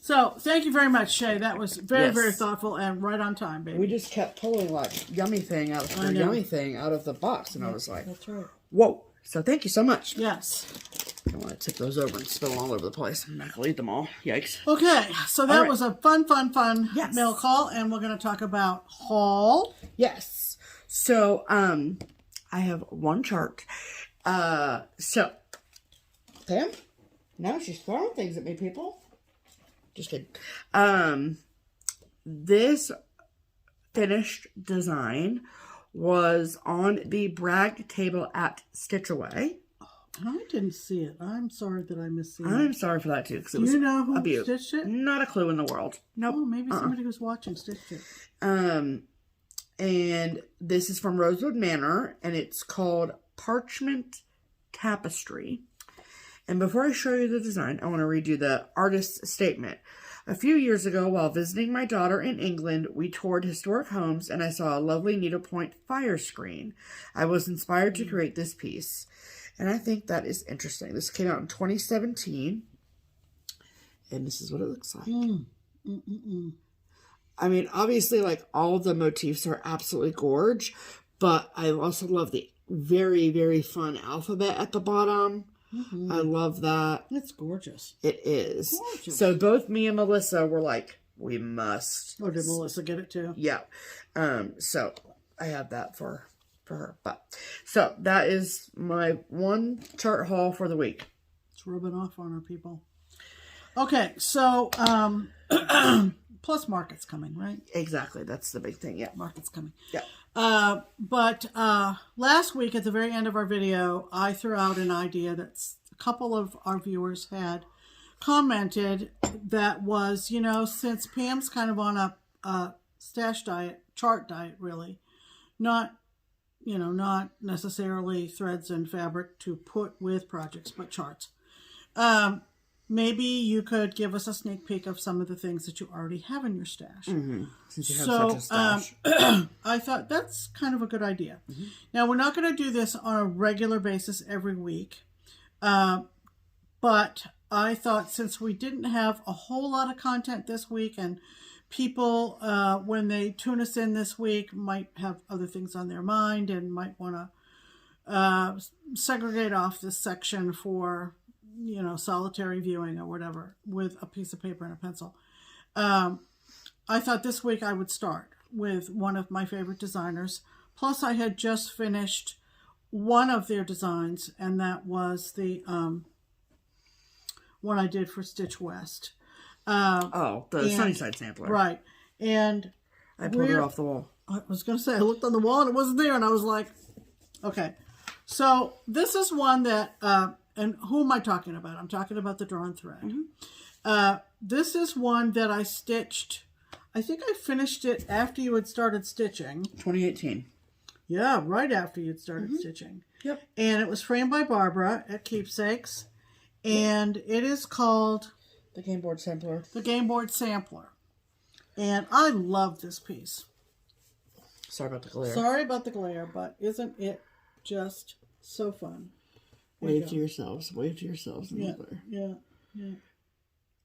So, thank you very much, Shay. That was very, very thoughtful and right on time, baby. We just kept pulling, like, yummy thing out of the box, and I was like, that's right. Whoa. So, thank you so much. Yes. I don't want to tip those over and spill them all over the place. I'm not going to eat them all. Yikes. Okay, so that was a fun mail call, and we're going to talk about haul. Yes. So, I have one chart. So, Pam, now she's throwing things at me, people. Just kidding. This finished design was on the brag table at Stitch Away. I didn't see it. I'm sorry that I missed it. I'm sorry for that too, because it was Do you know who stitched it? Not a clue in the world. Nope. Oh, maybe somebody who's watching stitched it. And this is from Rosewood Manor, and it's called Parchment Tapestry. And before I show you the design, I want to read you the artist's statement. A few years ago, while visiting my daughter in England, we toured historic homes and I saw a lovely needlepoint fire screen. I was inspired to create this piece. And I think that is interesting. This came out in 2017. And this is what it looks like. I mean, obviously, like, all of the motifs are absolutely gorge. But I also love the very, very fun alphabet at the bottom. I love that. It's gorgeous. It is. Gorgeous. So both me and Melissa were like, we must. Oh, did Melissa get it too? Yeah. So I have that for her. But so that is my one chart haul for the week. It's rubbing off on our people. Okay, so plus market's coming, right? Exactly. That's the big thing. Yeah. Market's coming. Yeah. But last week at the very end of our video, I threw out an idea that a couple of our viewers had commented that was, you know, since Pam's kind of on a stash diet, chart diet really, not necessarily threads and fabric to put with projects, but charts. Maybe you could give us a sneak peek of some of the things that you already have in your stash. Since you have such a stash. I thought that's kind of a good idea. Now, we're not going to do this on a regular basis every week. But I thought since we didn't have a whole lot of content this week, and people, when they tune us in this week, might have other things on their mind and might want to segregate off this section for, you know, solitary viewing or whatever with a piece of paper and a pencil. I thought this week I would start with one of my favorite designers. Plus, I had just finished one of their designs, and that was the one I did for Stitch West. The Sunnyside sampler. Right. And I pulled it off the wall. I was going to say, I looked on the wall and it wasn't there, and I was like, okay. So this is one that, and who am I talking about? I'm talking about the drawn thread. This is one that I stitched. I think I finished it after you had started stitching. 2018. Yeah, right after you'd started stitching. Yep. And it was framed by Barbara at Keepsakes. And it is called The Game Board Sampler. The Game Board Sampler. And I love this piece. Sorry about the glare. Sorry about the glare, but isn't it just so fun? Wave to yourselves. Wave to yourselves in the glare. Yeah.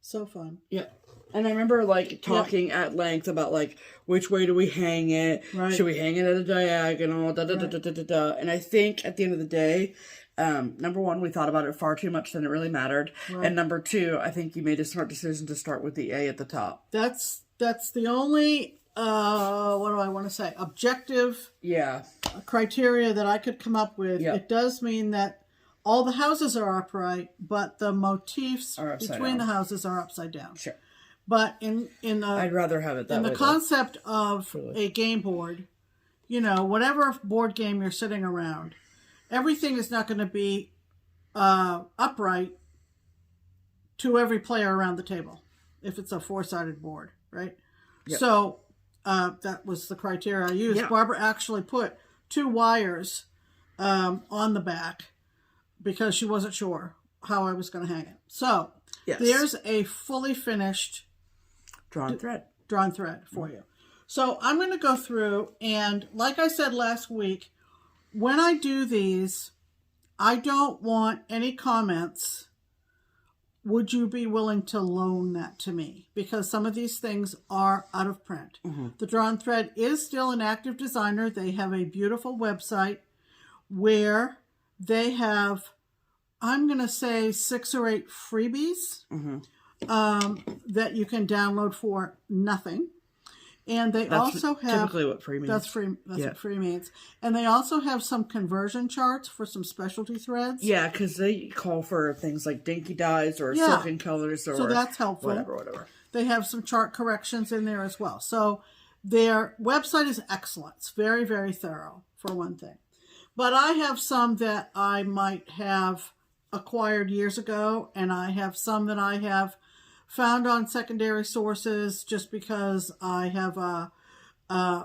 So fun. Yeah. And I remember, like, talking at length about, like, which way do we hang it? Right. Should we hang it at a diagonal? Da-da-da-da-da-da. And I think, at the end of the day, number one, we thought about it far too much than it really mattered. Right. And number two, I think you made a smart decision to start with the A at the top. That's the only, what do I want to say, objective criteria that I could come up with. Yep. It does mean that all the houses are upright, but the motifs between the houses are upside down. Sure. But in the I'd rather have it that way. In the concept of a game board, you know, whatever board game you're sitting around, everything is not going to be upright to every player around the table if it's a four-sided board, right? Yep. So that was the criteria I used. Yep. Barbara actually put 2 wires on the back because she wasn't sure how I was going to hang it. So there's a fully finished drawn thread for you. So I'm going to go through, and like I said last week, when I do these, I don't want any comments. Would you be willing to loan that to me? Because some of these things are out of print. The Drawn Thread is still an active designer. They have a beautiful website where they have, I'm going to say 6 or 8 freebies that you can download for nothing. And they also have typically what free means. That's free. That's what free means. And they also have some conversion charts for some specialty threads. Yeah, because they call for things like dinky dyes or silken colors or so that's helpful. Whatever. They have some chart corrections in there as well. So their website is excellent. It's very, very thorough for one thing. But I have some that I might have acquired years ago, and I have some that I have found on secondary sources just because I have a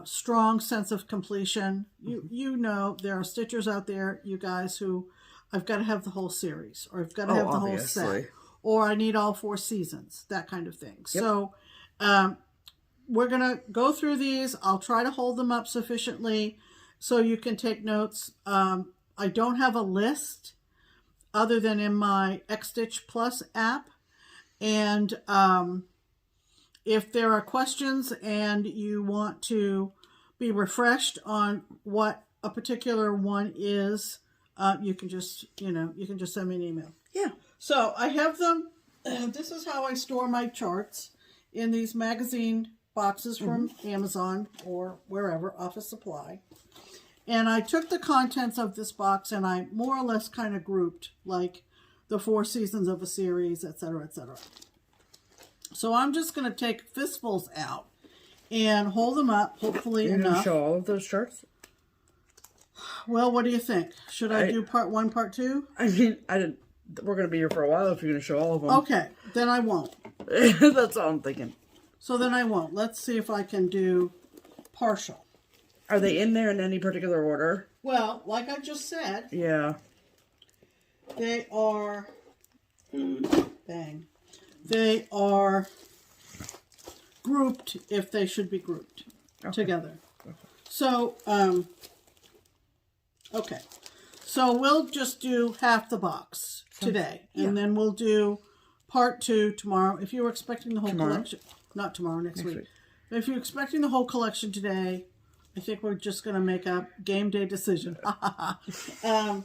strong sense of completion. You know, there are stitchers out there, you guys, who I've got to have the whole series, or I've got to have the whole set, or I need all 4 seasons, that kind of thing. Yep. So we're going to go through these. I'll try to hold them up sufficiently so you can take notes. I don't have a list other than in my XStitch Plus app. And if there are questions and you want to be refreshed on what a particular one is, you can just send me an email. Yeah. So I have them. This is how I store my charts in these magazine boxes from Amazon or wherever, Office Supply. And I took the contents of this box and I more or less kind of grouped like the 4 seasons of a series, etc., etc. So I'm just going to take fistfuls out and hold them up, hopefully You're enough. going to show all of those charts? Well, what do you think? Should I do part 1, part 2? I mean, we're going to be here for a while if you're going to show all of them. Okay, then I won't. That's all I'm thinking. So then I won't. Let's see if I can do partial. Are they in there in any particular order? Well, like I just said, Yeah. they are, they are grouped if they should be grouped together. Okay. So, okay. So we'll just do half the box today. And then we'll do part 2 tomorrow. If you were expecting the whole collection, not tomorrow, next week. If you're expecting the whole collection today, I think we're just going to make a game day decision. And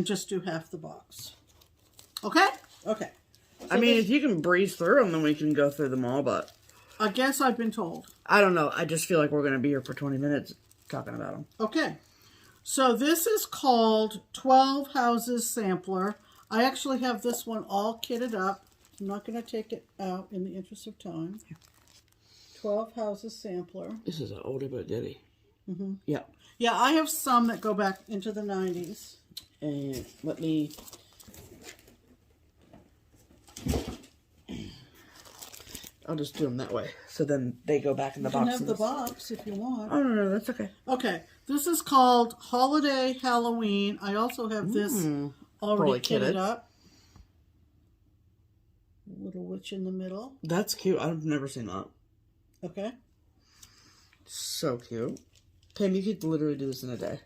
just do half the box. Okay? Okay. So I mean, if you can breeze through them, then we can go through them all, but... I guess I've been told. I don't know. I just feel like we're going to be here for 20 minutes talking about them. Okay. So this is called 12 Houses Sampler. I actually have this one all kitted up. I'm not going to take it out in the interest of time. 12 Houses Sampler. This is an oldie but goodie. Mm-hmm. Yeah. Yeah, I have some that go back into the 90s. And let me... I'll just do them that way. So then they go back in the box. You can have the box if you want. Oh, no, that's okay. Okay. This is called Holiday Halloween. I also have this already kitted up. Little witch in the middle. That's cute. I've never seen that. Okay. So cute. Pam, you could literally do this in a day.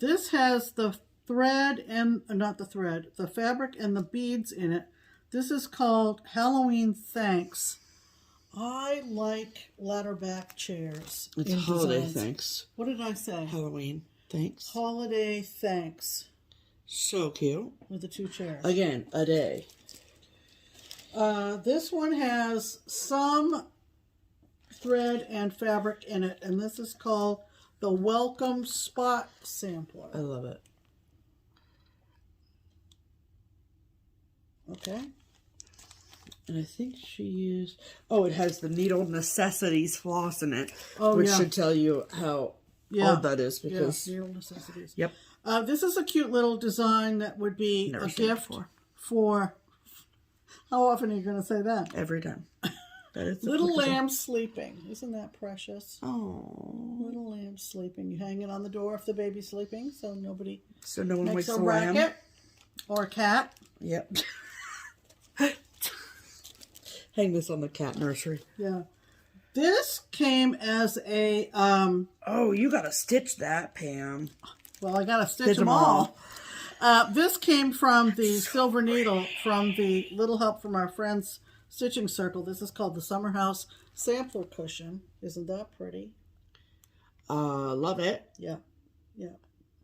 This has the thread and, not the thread, the fabric and the beads in it. This is called Halloween Thanks. I like ladder back chairs. It's Holiday Thanks. What did I say? Halloween Thanks. Holiday Thanks. So cute. With the 2 chairs. Again, a day. This one has some thread and fabric in it, and this is called the Welcome Spot Sampler. I love it. Okay. And I think she used... Oh, it has the Needle Necessities floss in it. Oh, which should tell you how old that is. Because Needle Necessities. Yep. This is a cute little design that would be a gift for... How often are you going to say that? Every time. That is Little lamb sleeping. Isn't that precious? Oh. Little lamb sleeping. You hang it on the door if the baby's sleeping so nobody no one makes wakes a the lamb. racket. Or a cat. Yep. Hang this on the cat nursery. Yeah. This came as a... oh, you got to stitch that, Pam. Well, I got to stitch them all. This came from the Silver Needle from the Little Help from Our Friends Stitching Circle. This is called the Summer House Sampler Cushion. Isn't that pretty? Love it. Yeah. Yeah.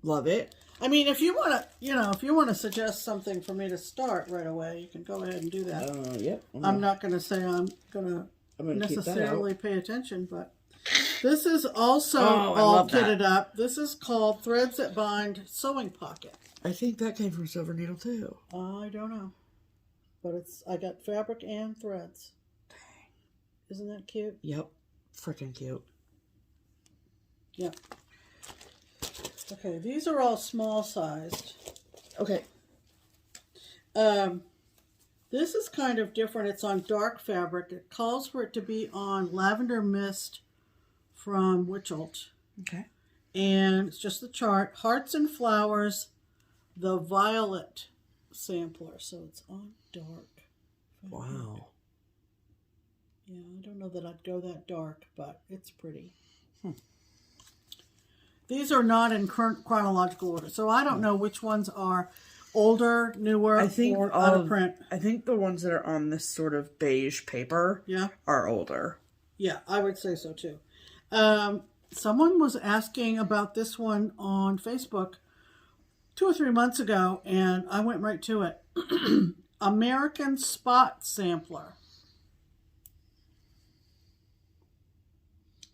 Love it. I mean, if you want to, if you want to suggest something for me to start right away, you can go ahead and do that. Yep. I'm not going to say I'm going to necessarily pay attention, but this is also all kitted up. This is called Threads That Bind Sewing Pocket. I think that came from Silver Needle too. I don't know, but I got fabric and threads. Dang. Isn't that cute? Yep. Freaking cute. Yep. Okay, these are all small sized. Okay. This is kind of different. It's on dark fabric. It calls for it to be on Lavender Mist from WIPGO. Okay. And it's just the chart. Hearts and Flowers, the Violet Sampler. So it's on dark fabric. Wow. Yeah, I don't know that I'd go that dark, but it's pretty. These are not in current chronological order, so I don't know which ones are older, newer, or out of print. I think the ones that are on this sort of beige paper are older. Yeah, I would say so too. someone was asking about this one on Facebook 2 or 3 months ago, and I went right to it. American Spot Sampler.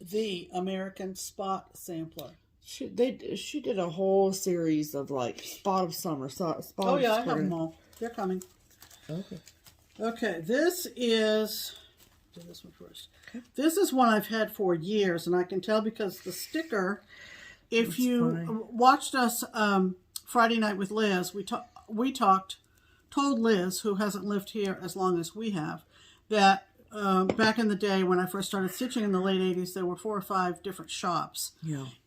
The American Spot Sampler. She did a whole series of like spot of summer, spot Oh of yeah, I spring. have them all. They're coming. Okay. Okay, this is... do this one first. Okay. This is one I've had for years, and I can tell because the sticker, if That's you funny. watched us Friday night with Liz, we told Liz, who hasn't lived here as long as we have, that back in the day when I first started stitching in the late 80s, there were 4 or 5 different shops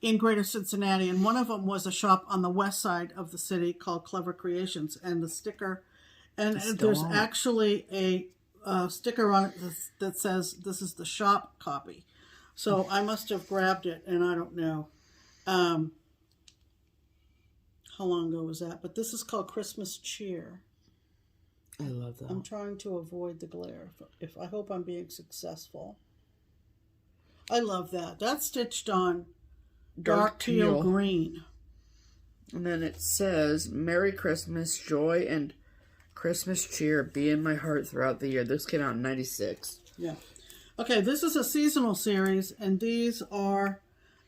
in Greater Cincinnati, and one of them was a shop on the west side of the city called Clever Creations, and the sticker, and there's actually a sticker on it that says this is the shop copy. So I must have grabbed it, and I don't know how long ago was that, but this is called Christmas Cheer. I love that. I'm trying to avoid the glare. If I hope I'm being successful. I love that. That's stitched on dark teal green. And then it says, Merry Christmas, joy and Christmas cheer be in my heart throughout the year. This came out in 96. Yeah. Okay, this is a seasonal series, and these are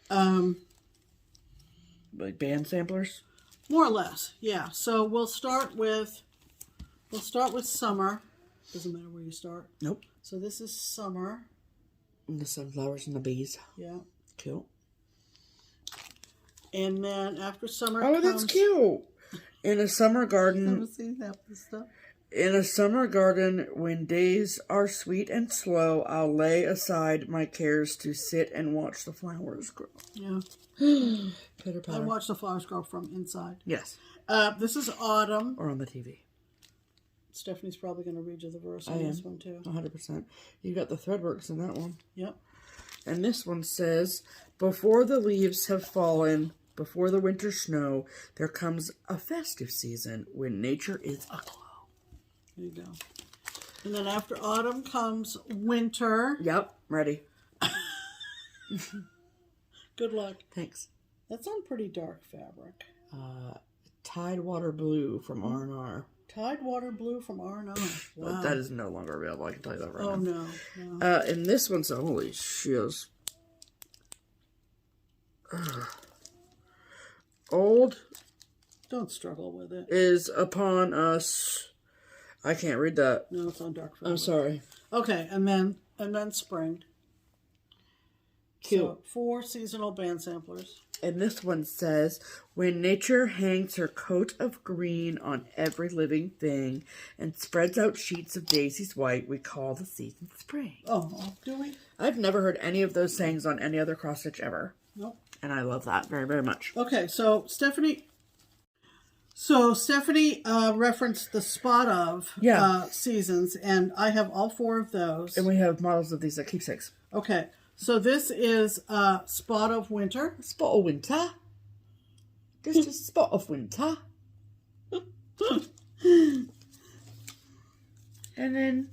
Like band samplers? more or less, yeah. So we'll start with summer. Doesn't matter where you start. Nope. So this is summer. And the sunflowers and the bees. Yeah. Cool. And then after summer Oh, comes... that's cute. In a summer garden. Never seen half this stuff. In a summer garden, when days are sweet and slow, I'll lay aside my cares to sit and watch the flowers grow. Yeah. Pitter I patter. watch the flowers grow from inside. Yes. This is autumn. Or on the TV. Stephanie's probably going to read you the verse I on am. this one too. 100%. You got the threadworks in that one. Yep. And this one says, before the leaves have fallen, before the winter snow, there comes a festive season when nature is aglow. There you go. And then after autumn comes winter. Yep, ready. Good luck. Thanks. That's on pretty dark fabric. Tidewater Blue from R&R. Tidewater Blue from R&R. Wow. That is no longer available, I can tell you that right Oh, now. no. And this one's, holy shiz. Old Don't struggle with it. is upon us. I can't read that. No, it's on dark fabric. I'm sorry. Okay, and then spring. Cute. So 4 seasonal band samplers. And this one says, when nature hangs her coat of green on every living thing and spreads out sheets of daisies white, we call the season spring. Oh, do we? I've never heard any of those sayings on any other cross stitch ever. Nope. And I love that very, very much. Okay, so Stephanie referenced the spot of seasons, and I have all 4 of those. And we have models of these at Keepsakes. Okay, so this is spot of winter. Spot of winter. Just a spot of winter. And then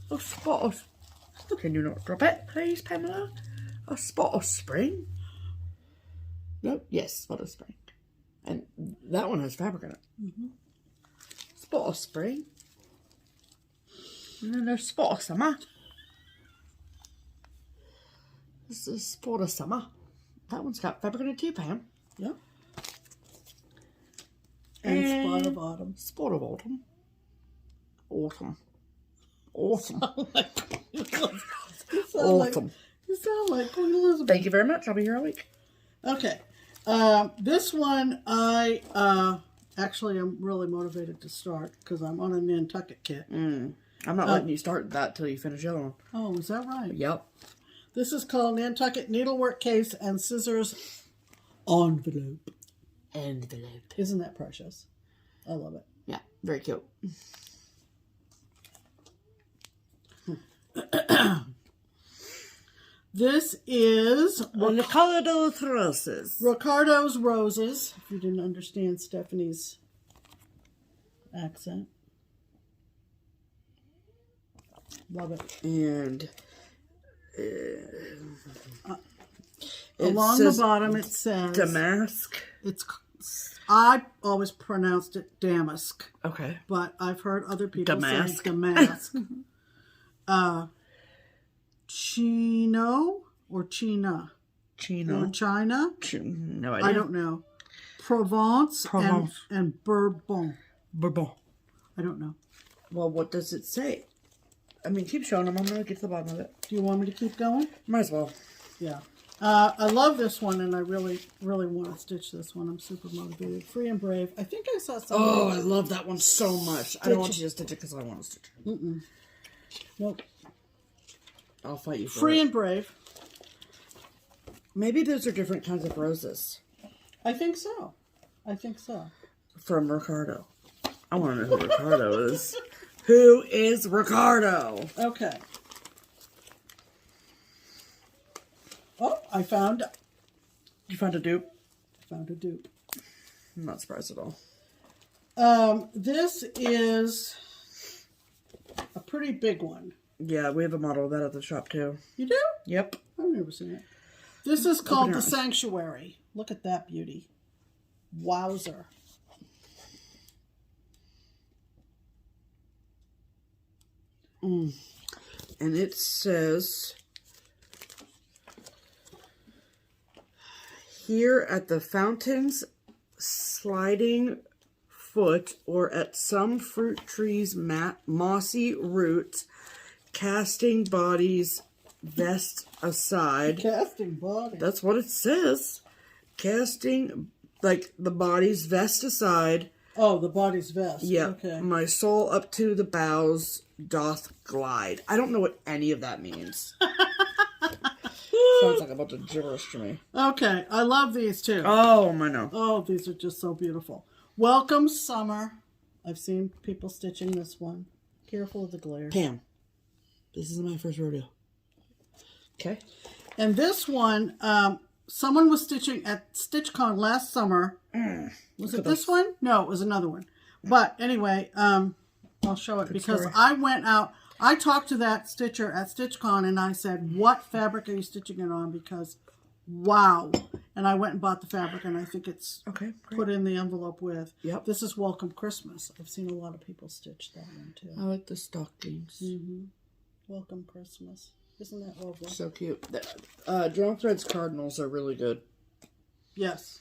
a spot of... Can you not drop it, please, Pamela? A spot of spring. No, yes, spot of spring. And that one has fabric in it. Mm-hmm. Spot of spring. And then there's spot of summer. This is spot of summer. That one's got fabric in it too, Pam. Yep. And spot of autumn. Spot of autumn. Autumn. Autumn. Autumn. You sound like Queen Elizabeth. Thank you very much. I'll be here all week. Okay. This one I actually am really motivated to start because I'm on a Nantucket kit. I'm not letting you start that till you finish the other one. Oh, is that right? Yep. This is called Nantucket Needlework Case and Scissors Envelope. Envelope. Isn't that precious? I love it. Yeah, very cute. This is Ricardo's Roses. Ricardo's Roses, if you didn't understand Stephanie's accent. Love it. along the bottom it says damask. I always pronounced it damask. Okay. But I've heard other people Damask. say damask. Chino or China? Chino. Or China? No idea. I don't know. Provence. And Bourbon. Bourbon. I don't know. Well, what does it say? I mean, keep showing them. I'm going to get to the bottom of it. Do you want me to keep going? Might as well. Yeah. I love this one, and I really, really want to stitch this one. I'm super motivated. Free and Brave. I think I saw something. Oh, I love that one so much. I don't want you to stitch it because I want to stitch it. Mm-mm. Nope. I'll fight you for Free it. and Brave. Maybe those are different kinds of roses. I think so. I think so. From Ricardo. I want to know who Ricardo is. Who is Ricardo? Okay. Oh, I found... You found a dupe? I found a dupe. I'm not surprised at all. This is a pretty big one. Yeah, we have a model of that at the shop too. You do? Yep. I've never seen it. This is called The Sanctuary. Look at that beauty. Wowzer. And it says, here at the fountain's sliding foot or at some fruit tree's mossy roots, casting bodies vest aside. Casting body. That's what it says. Casting, like, the body's vest aside. Oh, the body's vest. Yeah. Okay. My soul up to the bows doth glide. I don't know what any of that means. Sounds like a bunch of gibberish to me. Okay. I love these too. Oh, I know. Oh, these are just so beautiful. Welcome summer. I've seen people stitching this one. Careful of the glare. Pam, this isn't my first rodeo. Okay. And this one, someone was stitching at StitchCon last summer. Was it this one? No, it was another one. But anyway, I'll show it because I went out. I talked to that stitcher at StitchCon and I said, what fabric are you stitching it on? Because, wow. And I went and bought the fabric and I think it's put in the envelope with. Yep. This is Welcome Christmas. I've seen a lot of people stitch that one too. I like the stockings. Mm-hmm. Welcome Christmas. Isn't that lovely? So cute. Drum Threads Cardinals are really good. Yes.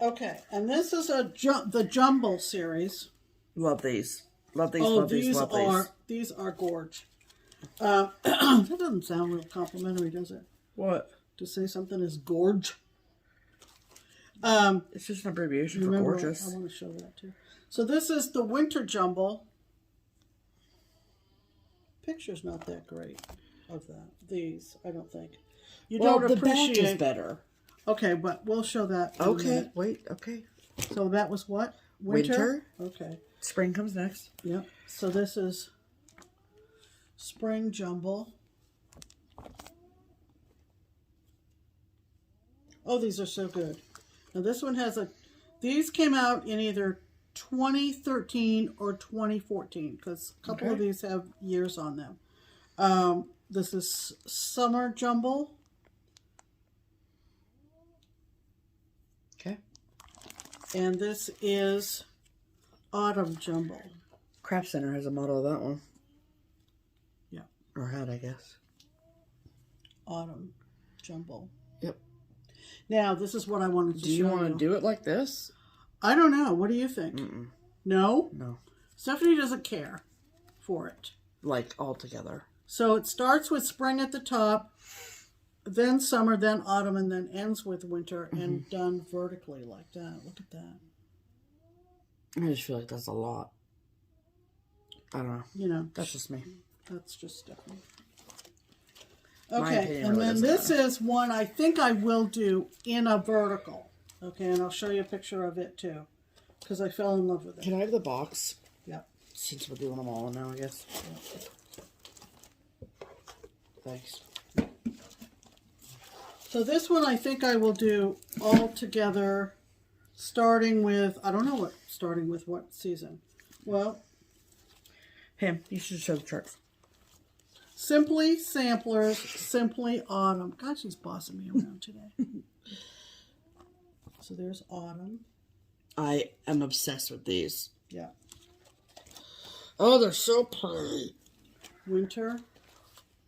Okay, and this is the Jumble series. Love these. Love these, Oh, love these, love these. These are gorge. That doesn't sound real complimentary, does it? What? To say something is gorge. It's just an abbreviation for gorgeous. I want to show that too. So this is the Winter Jumble. Picture's not that great of that. These, I don't think. You don't appreciate. The back is better. Okay, but we'll show that. Okay, wait, okay. So that was what? Winter? Okay. Spring comes next. Yep. So this is Spring Jumble. Oh, these are so good. Now this one has these came out in either 2013 or 2014 because a couple of these have years on them. This is Summer Jumble. Okay. And this is Autumn Jumble. Craft Center has a model of that one. Yeah. Or had, I guess. Autumn Jumble. Yep. Now, this is what I wanted to show you. Do you want to do it like this? I don't know. What do you think? No? No. Stephanie doesn't care for it. Like, all together. So it starts with spring at the top, then summer, then autumn, and then ends with winter, and done vertically like that. Look at that. I just feel like that's a lot. I don't know. You know. That's just me. That's just Stephanie. My Okay, opinion and really then doesn't this matter. is one I think I will do in a vertical. Okay, and I'll show you a picture of it too, because I fell in love with it. Can I have the box? Yep. Since we're doing them all now, I guess. Yep. Thanks. So this one I think I will do all together, starting with, I don't know starting with what season. Well, Pam, you should show the charts. Simply Samplers, Simply Autumn. God, she's bossing me around today. So there's Autumn. I am obsessed with these. Yeah. Oh, they're so pretty. Winter.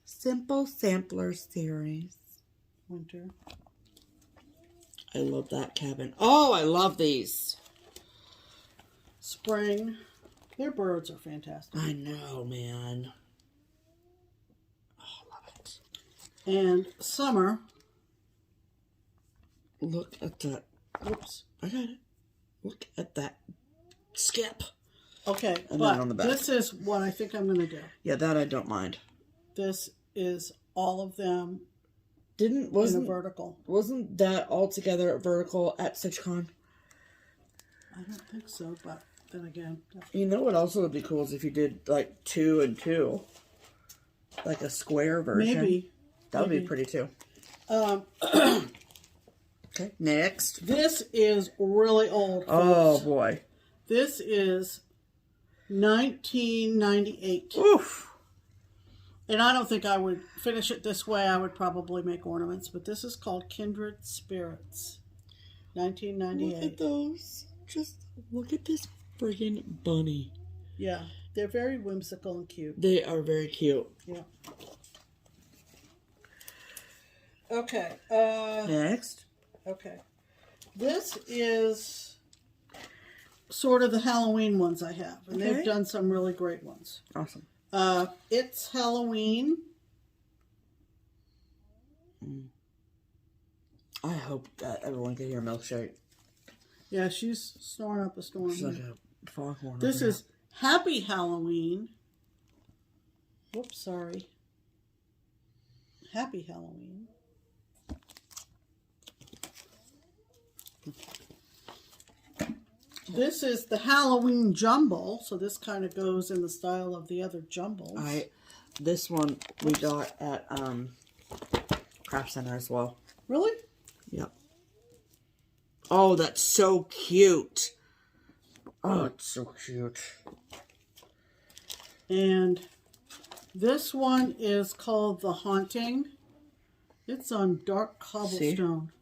Simple Sampler Series. Winter. I love that cabin. Oh, I love these. Spring. Their birds are fantastic. I know, man. Oh, I love it. And summer. Look at that. Oops, I got it. Look at that skip. Okay, And but then on the back. this is what I think I'm going to do. Yeah, that I don't mind. This is all of them Wasn't in a vertical. Wasn't that all together vertical at StitchCon? I don't think so, but then again. You know what also would be cool is if you did like 2 and 2. Like a square version. Maybe. That would be pretty too. Okay, next. This is really old. Oh, folks. boy. This is 1998. Oof. And I don't think I would finish it this way. I would probably make ornaments, but this is called Kindred Spirits. 1998. Look at those. Just look at this friggin' bunny. Yeah, they're very whimsical and cute. They are very cute. Yeah. Okay. Next. Okay. This is sort of the Halloween ones I have. And they've done some really great ones. Awesome. It's Halloween. I hope that everyone can hear Milkshake. Yeah, she's snoring up a storm. She's like a foghorn. This is Happy Halloween. Whoops, sorry. Happy Halloween. This is the Halloween Jumble, so this kind of goes in the style of the other jumbles. This one we got at Craft Center as well. Really? Yep. Oh, that's so cute. Oh, it's so cute. And this one is called The Haunting. It's on dark cobblestone. See?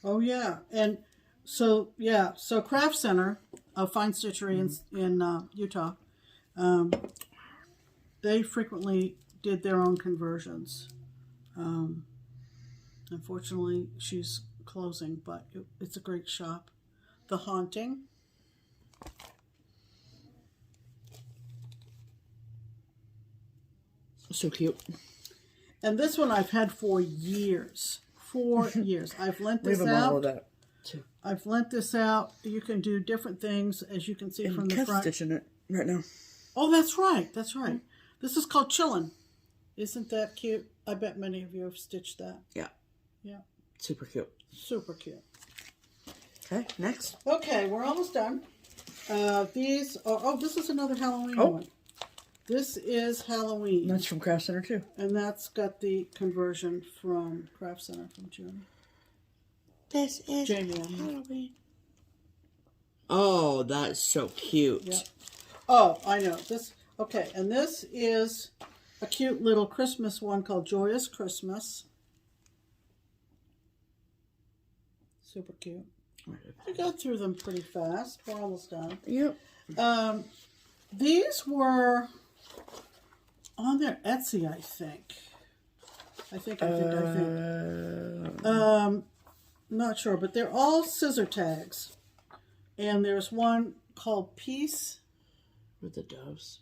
Oh, yeah. And so, yeah. So Craft Center, a fine stitchery in Utah, they frequently did their own conversions. Unfortunately, she's closing, but it's a great shop. The Haunting. So cute. And this one I've had for years. 4 years. I've lent this out. That too. I've lent this out. You can do different things, as you can see from the front. Stitching it right now. Oh, that's right. That's right. This is called Chillin'. Isn't that cute? I bet many of you have stitched that. Yeah. Yeah. Super cute. Super cute. Okay, next. Okay, we're almost done. These are, oh, this is another Halloween one. This is Halloween. That's from Craft Center too. And that's got the conversion from Craft Center from June. This is Jamie. Halloween. Oh, that's so cute. Yeah. Oh, I know. This, okay, and this is a cute little Christmas one called Joyous Christmas. Super cute. We got through them pretty fast. We're almost done. Yep. These were on their Etsy, I think. I think. Not sure, but they're all scissor tags. And there's one called Peace. With the doves.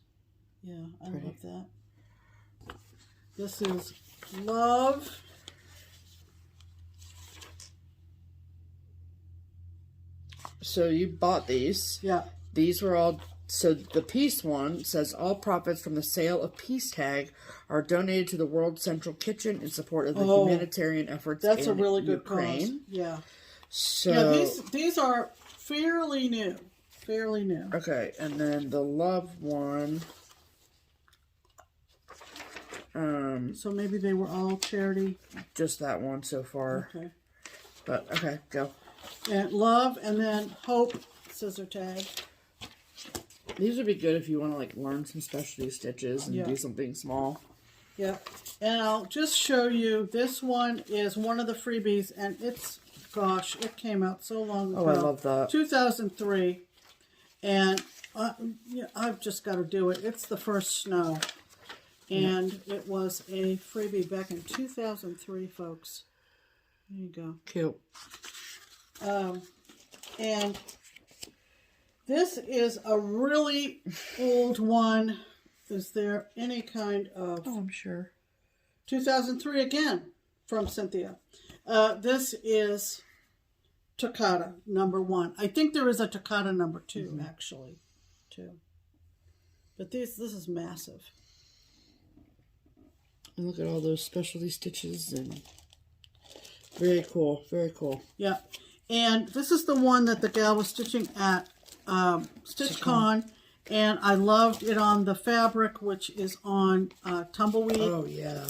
Yeah, I love that. This is Love. So you bought these. Yeah. These were all, so the Peace one says all profits from the sale of Peace Tag are donated to the World Central Kitchen in support of the humanitarian efforts That's in a really good Ukraine. cause. Yeah. So yeah, these are fairly new. Fairly new. Okay, and then the Love one. So maybe they were all charity. Just that one so far. Okay. But okay, go. And Love, and then Hope scissor tag. These would be good if you want to like learn some specialty stitches and do something small. Yeah. And I'll just show you, this one is one of the freebies, and it's, gosh, it came out so long ago. Oh, I love that. 2003. And yeah, I've just got to do it. It's the first snow. And it was a freebie back in 2003, folks. There you go. Cute. And this is a really old one. Is there any kind of... Oh, I'm sure. 2003 again from Cynthia. This is Toccata #1. I think there is a Toccata #2 actually, too. But this is massive. And look at all those specialty stitches and very cool, very cool. Yeah, and this is the one that the gal was stitching at StitchCon, and I loved it on the fabric, which is on Tumbleweed. Oh yeah.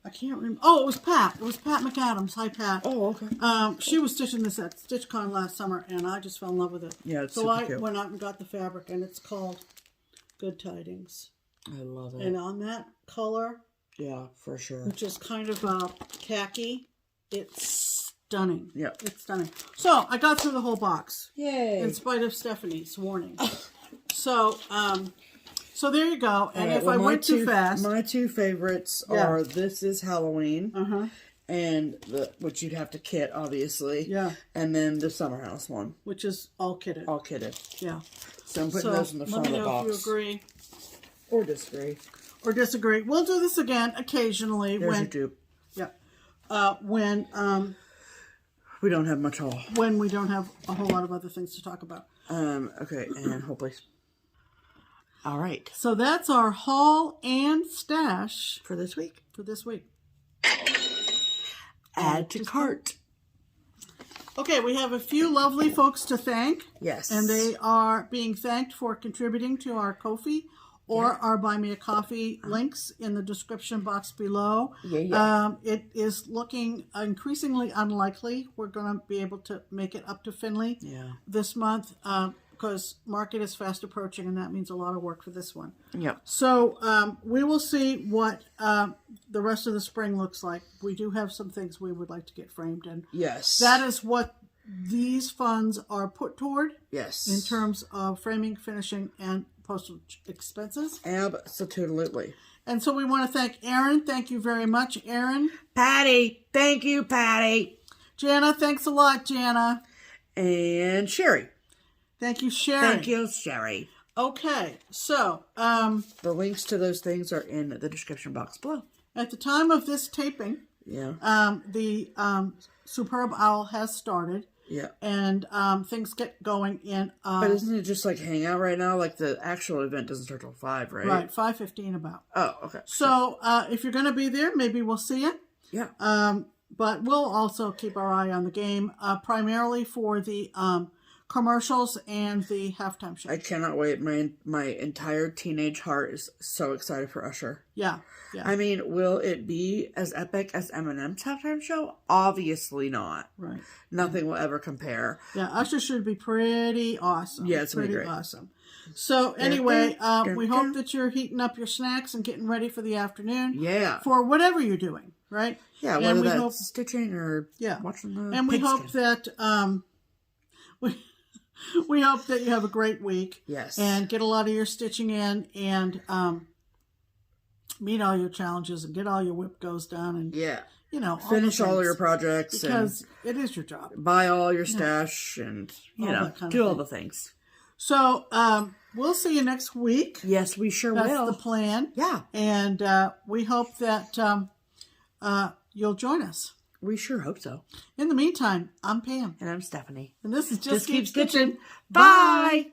I can't remember. Oh, it was Pat. It was Pat McAdams. Hi, Pat. Oh, okay. She was stitching this at StitchCon last summer, and I just fell in love with it. Yeah, it's so super I cute. went out and got the fabric, and it's called Good Tidings. I love it. And on that color, yeah, for sure. which is kind of khaki, it's stunning. Yeah, it's stunning. So I got through the whole box. Yay! In spite of Stephanie's warning. So, so there you go. And if I went too fast, my two favorites are This Is Halloween, and which you'd have to kit, obviously. Yeah. And then the Summer House one, which is all kitted. all kitted. Yeah. So I'm putting those in the front of the box. Let me know if you agree or disagree. Or disagree. We'll do this again occasionally. There's when your dupe. Yeah. When we don't have much haul. When we don't have a whole lot of other things to talk about. Okay, and hopefully. All right. So that's our haul and stash for this week. Add to cart. Okay, we have a few lovely folks to thank. Yes. And they are being thanked for contributing to our Ko-fi or our Buy Me a Coffee links in the description box below. It is looking increasingly unlikely we're going to be able to make it up to Finley this month because market is fast approaching, and that means a lot of work for this one. Yep. So we will see what the rest of the spring looks like. We do have some things we would like to get framed, and that is what these funds are put toward. Yes. In terms of framing, finishing, and postage expenses. Absolutely. And so we want to thank Erin. Thank you very much, Erin. Patty. Thank you, Patty. Jana. Thanks a lot, Jana. And Sherry. Thank you, Sherry. Thank you, Sherry. Okay, so the links to those things are in the description box below. At the time of this taping, the Superb Owl has started. Yeah. And things get going in... but isn't it just like hangout right now? Like the actual event doesn't start till 5, right? Right, 5:15 about. Oh, okay. So if you're going to be there, maybe we'll see you. Yeah. But we'll also keep our eye on the game, primarily for the commercials and the halftime show. I cannot wait. My entire teenage heart is so excited for Usher. Yeah. I mean, will it be as epic as Eminem's halftime show? Obviously not. Right. Nothing will ever compare. Yeah, Usher should be pretty awesome. Yeah, it's pretty great. Awesome. So anyway, we hope that you're heating up your snacks and getting ready for the afternoon. Yeah. For whatever you're doing, right? Yeah, and whether that's stitching or watching the And we hope that we hope that you have a great week. Yes. And get a lot of your stitching in and meet all your challenges and get all your WIPGOs done and finish all your projects because it is your job. Buy all your stash and do all the things. So we'll see you next week. Yes, we sure will. That's the plan. Yeah. And we hope that you'll join us. We sure hope so. In the meantime, I'm Pam. And I'm Stephanie. And this is Just Keep Stitching. Bye!